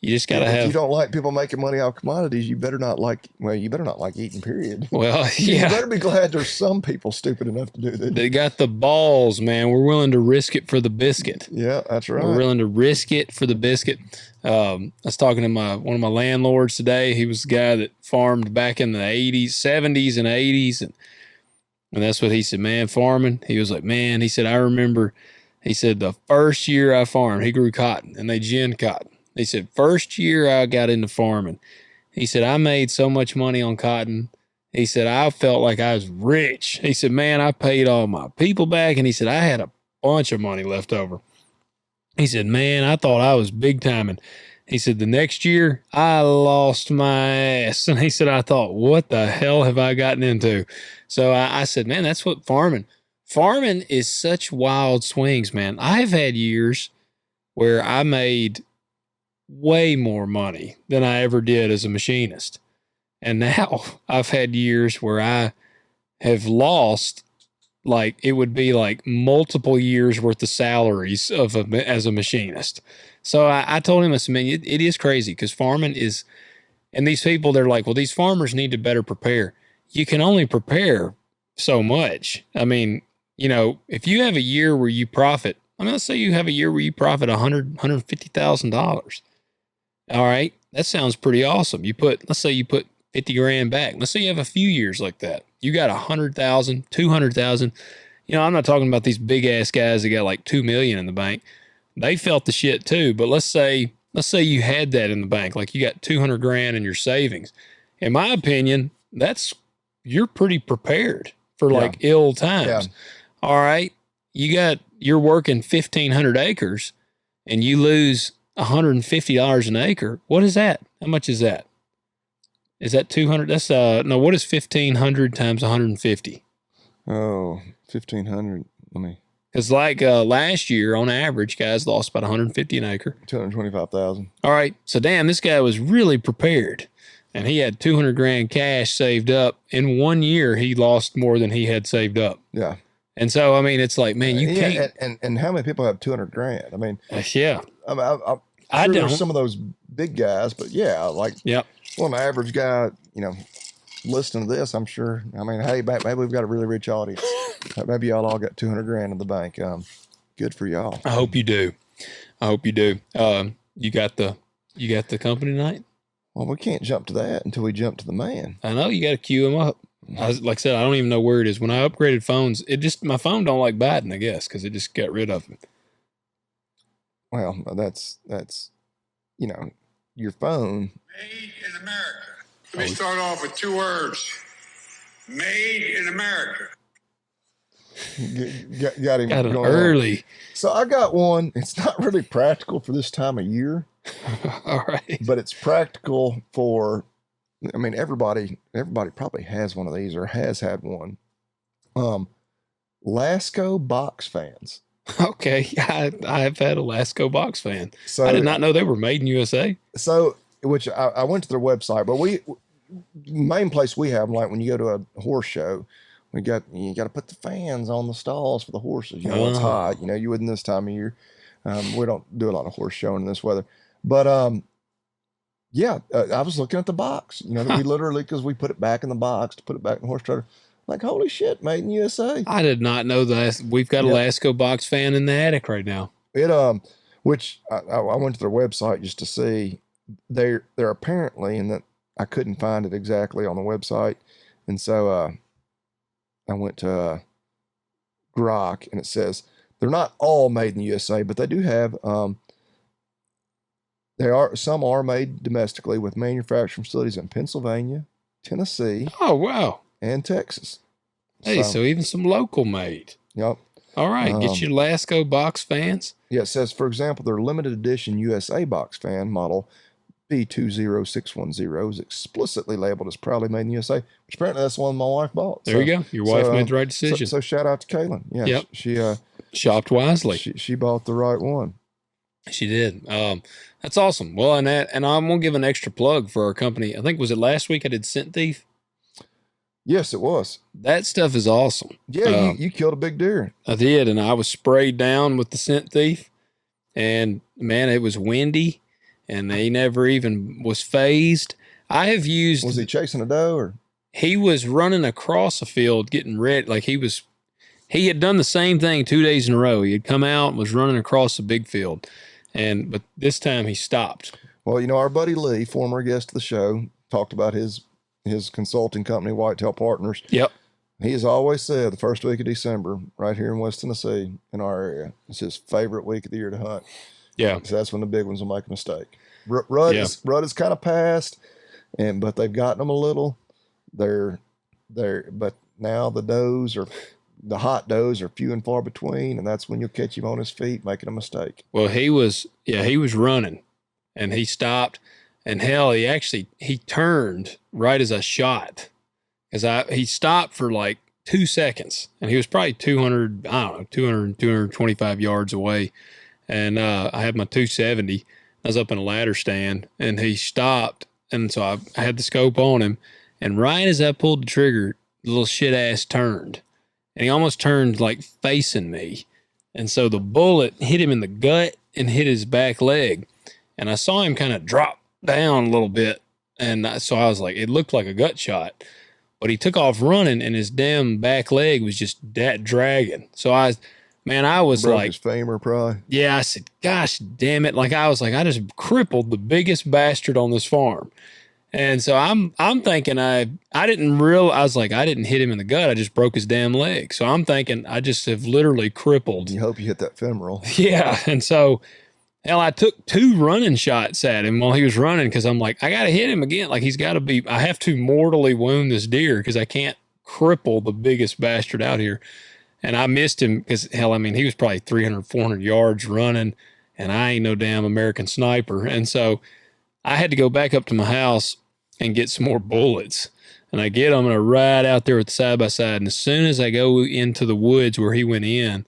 You just got to If have. you don't like people making money off commodities, you better not like eating, period. Well, You yeah. better be glad there's some people stupid enough to do that. They got the balls, man. We're willing to risk it for the biscuit. Yeah, that's right. We're willing to risk it for the biscuit. I was talking to one of my landlords today. He was the guy that farmed back in the 80s, 70s and 80s. And that's what he said, man, farming. He was like, man, he said, I remember, he said, the first year I farmed, he grew cotton and they ginned cotton. He said, first year I got into farming, he said, I made so much money on cotton. He said, I felt like I was rich. He said, man, I paid all my people back. And he said, I had a bunch of money left over. He said, man, I thought I was big time. And he said, the next year I lost my ass. And he said, I thought, what the hell have I gotten into? So I said, man, that's what farming is such wild swings, man. I've had years where I made way more money than I ever did as a machinist. And now I've had years where I have lost, like it would be like multiple years worth of salaries as a machinist. So I told him, I said, man, it is crazy because farming is, and these people, they're like, well, these farmers need to better prepare. You can only prepare so much. I mean, if you have a year where you profit, let's say you have a year where you profit $150,000. All right. That sounds pretty awesome. Let's say you put 50 grand back. Let's say you have a few years like that. You got 100,000, 200,000. I'm not talking about these big ass guys that got like 2 million in the bank. They felt the shit too. But let's say you had that in the bank, like you got 200 grand in your savings. In my opinion, you're pretty prepared for like ill times. Yeah. All right. You're working 1,500 acres and you lose $150 an acre. What is that? How much is that? Is that 200? That's no. What is 1,500 times 150? Oh, 1,500. Because last year on average, guys lost about 150 an acre. 225,000. All right. So damn, this guy was really prepared, and he had 200 grand cash saved up. In 1 year, he lost more than he had saved up. Yeah. And so I mean, it's like, man, you can't. And how many people have 200 grand? I mean, yeah. I'm sure there's some of those big guys, but yeah, like an average guy, listening to this, I'm sure. I mean, hey, maybe we've got a really rich audience. Maybe y'all all got 200 grand in the bank. Good for y'all. I hope you do. You got the company night? Well, we can't jump to that until we jump to the man. I know you got to queue him up. Like I said, I don't even know where it is. When I upgraded phones, my phone don't like Biden, I guess, because it just got rid of it. Well, that's your phone. Made in America. Let me start off with 2 words. Made in America. Got him going early. On. So I got one. It's not really practical for this time of year. All right. But it's practical for, everybody probably has one of these or has had one. Lasco box fans. Okay. I've had a Lasco box fan. So I did not know they were made in USA. So, which I went to their website, but main place we have, like when you go to a horse show, you got to put the fans on the stalls for the horses. It's hot. You wouldn't this time of year. We don't do a lot of horse showing in this weather. But I was looking at the box. We literally, because we put it back in the box to put it back in the horse trailer. Like, holy shit, made in USA. I did not know that. We've got a Lasco box fan in the attic right now. Which I went to their website just to see. They're apparently, and that I couldn't find it exactly on the website, and so I went to Grok, and it says they're not all made in the USA, but they do have some are made domestically with manufacturing facilities in Pennsylvania, Tennessee. Oh wow. And Texas. Hey, so even some local made. Yep. All right, get your Lasco box fans. Yeah, it says, for example, their limited edition USA box fan model B20610 is explicitly labeled as proudly made in the USA, which apparently that's the one my wife bought. There you go. Your wife made the right decision. So shout out to Kaylin. Yeah, yep. She shopped wisely. She bought the right one. She did. That's awesome. Well, and I'm gonna give an extra plug for our company. I think was it last week I did Scent Thief. Yes, it was. That stuff is awesome. Yeah, you killed a big deer. I did, and I was sprayed down with the Scent Thief, and man, it was windy, and he never even was phased. I have used. Was he chasing a doe or? He was running across a field getting ready. Like he had done the same thing 2 days in a row. He had come out and was running across a big field. But this time he stopped. Well, you know, our buddy Lee, former guest of the show, talked about his consulting company, Whitetail Partners. Yep. He has always said the first week of December, right here in West Tennessee, in our area, it's his favorite week of the year to hunt. Yeah. So that's when the big ones will make a mistake. Rut is kind of past, but they've gotten them a little. But now the hot does are few and far between, and that's when you'll catch him on his feet making a mistake. Well, he was running, and he stopped, and hell, he turned right as I shot, he stopped for like 2 seconds, and he was probably 225 yards away, and I had my 270. I was up in a ladder stand, and he stopped, and so I had the scope on him, and right as I pulled the trigger, the little shit ass turned. And he almost turned like facing me. And so the bullet hit him in the gut and hit his back leg. And I saw him kind of drop down a little bit. And so I was like, it looked like a gut shot. But he took off running and his damn back leg was just that dragging. So I was Broke like, his femur probably. yeah, I said, gosh damn it. Like I was like, I just crippled the biggest bastard on this farm. And so I'm thinking I didn't hit him in the gut. I just broke his damn leg. So I'm thinking I just have literally crippled. You hope you hit that femoral. Yeah. And so, hell, I took 2 running shots at him while he was running because I'm like, I got to hit him again. Like I have to mortally wound this deer because I can't cripple the biggest bastard out here. And I missed him because, hell, I mean, he was probably 300, 400 yards running, and I ain't no damn American sniper. And so I had to go back up to my house and get some more bullets. And I get them and I ride out there with the side-by-side. And as soon as I go into the woods where he went in,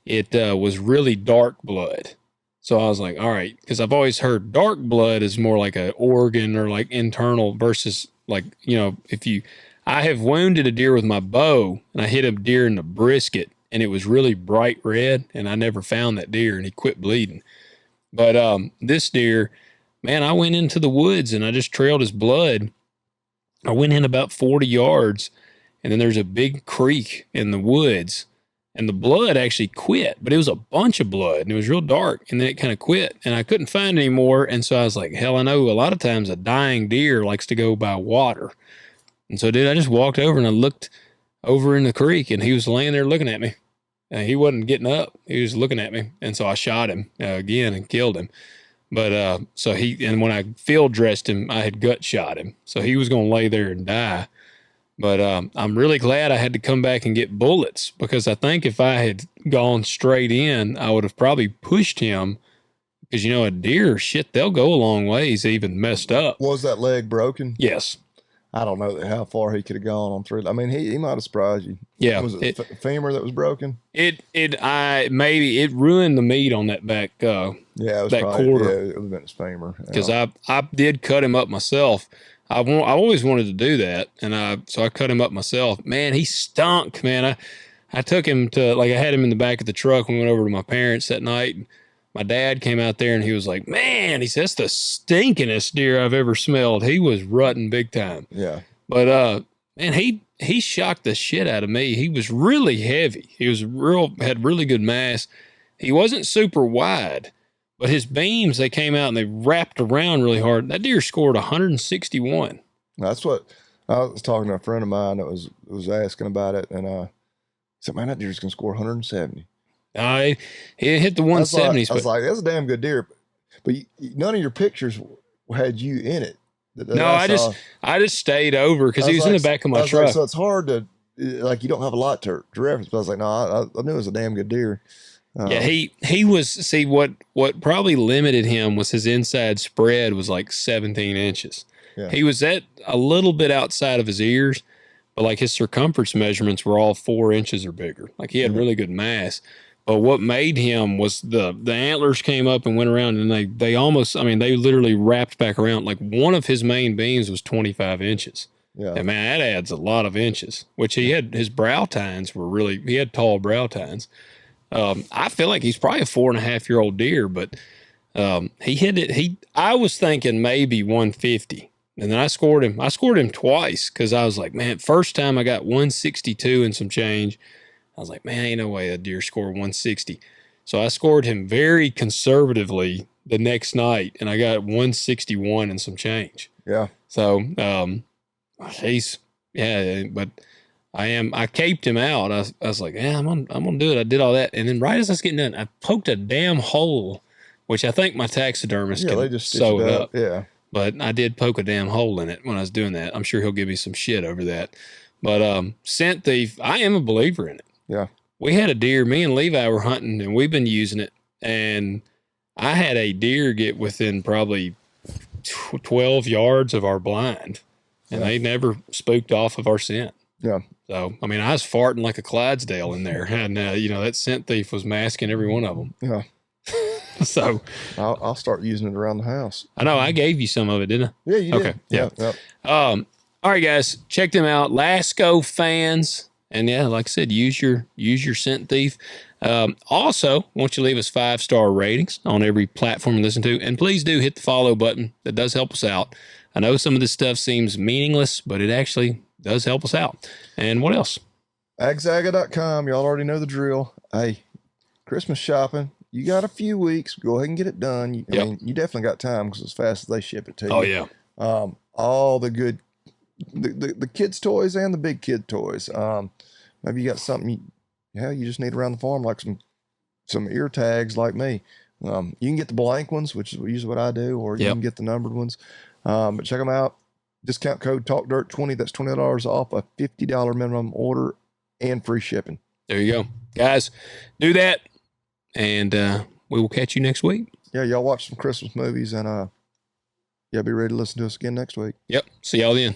it was really dark blood. So I was like, all right, because I've always heard dark blood is more like an organ or like internal versus like, you know, I have wounded a deer with my bow and I hit a deer in the brisket and it was really bright red and I never found that deer and he quit bleeding. But this deer, man, I went into the woods and I just trailed his blood. I went in about 40 yards and then there's a big creek in the woods and the blood actually quit, but it was a bunch of blood and it was real dark and then it kind of quit and I couldn't find any more. And so I was like, hell, I know a lot of times a dying deer likes to go by water. And so, I just walked over and I looked over in the creek and he was laying there looking at me. He wasn't getting up. He was looking at me. And so I shot him again and killed him. But and when I field dressed him, I had gut shot him. So he was going to lay there and die. But I'm really glad I had to come back and get bullets because I think if I had gone straight in, I would have probably pushed him because, you know, a deer, shit, they'll go a long ways even messed up. Was that leg broken? Yes. I don't know how far he could have gone on through. I mean, he might have surprised you. Yeah. Was it femur that was broken? It ruined the meat on that back. Yeah, it was that probably, quarter. Yeah, it would have been his femur. Because I did cut him up myself. I always wanted to do that, and so I cut him up myself. Man, he stunk. Man, I took him to I had him in the back of the truck. We went over to my parents that night. My dad came out there and he was like, man, he says, that's the stinkingest deer I've ever smelled. He was rutting big time. Yeah. But, man, he shocked the shit out of me. He was really heavy. He was had really good mass. He wasn't super wide, but his beams, they came out and they wrapped around really hard. That deer scored 161. That's what I was talking to a friend of mine that was asking about it. And, he said, man, that deer's going to score 170. He hit the 170s. I was like, that's a damn good deer. But none of your pictures had you in it. No, I just stayed over because he was in the back of my truck. So it's hard to, you don't have a lot to reference. But I was like, no, I knew it was a damn good deer. Yeah, he was, see, what probably limited him was his inside spread was like 17 inches. Yeah. He was at a little bit outside of his ears, but his circumference measurements were all 4 inches or bigger. He had really good mass. But what made him was the antlers came up and went around and they almost, they literally wrapped back around. One of his main beams was 25 inches. Yeah. And man, that adds a lot of inches, which his brow tines he had tall brow tines. I feel like he's probably a 4.5-year-old deer, but He hit it. I was thinking maybe 150. And then I scored him twice because I was like, man, first time I got 162 and some change. I was like, man, ain't no way a deer score 160. So I scored him very conservatively the next night, and I got 161 and some change. Yeah. So, but I caped him out. I was like, yeah, I'm gonna do it. I did all that, and then right as I was getting done, I poked a damn hole, which I think my taxidermist Yeah, they can just sew it up. Yeah. But I did poke a damn hole in it when I was doing that. I'm sure he'll give me some shit over that. But scent thief, I am a believer in it. Yeah. We had a deer, me and Levi were hunting, and we've been using it. And I had a deer get within probably 12 yards of our blind, and they never spooked off of our scent. Yeah. So, I mean, I was farting like a Clydesdale in there. And, that scent thief was masking every one of them. Yeah. So I'll start using it around the house. I know I gave you some of it, didn't I? Yeah, you did. Okay. Yeah. Yep. All right, guys, check them out. Lasco fans. And yeah, like I said, use your scent thief. Also, won't you leave us 5-star ratings on every platform you listen to? And please do hit the follow button. That does help us out. I know some of this stuff seems meaningless, but it actually does help us out. And what else? Agzaga.com. Y'all already know the drill. Hey, Christmas shopping. You got a few weeks. Go ahead and get it done. I mean, you definitely got time because as fast as they ship it to you. Oh, yeah. All the good, the kids' toys and the big kid toys. Maybe you got something you just need around the farm, like some ear tags like me. You can get the blank ones, which is usually what I do, or you can get the numbered ones. But check them out. Discount code TALKDIRT20. That's $20 off a $50 minimum order and free shipping. There you go. Guys, do that. And we will catch you next week. Yeah, y'all watch some Christmas movies and be ready to listen to us again next week. Yep. See y'all then.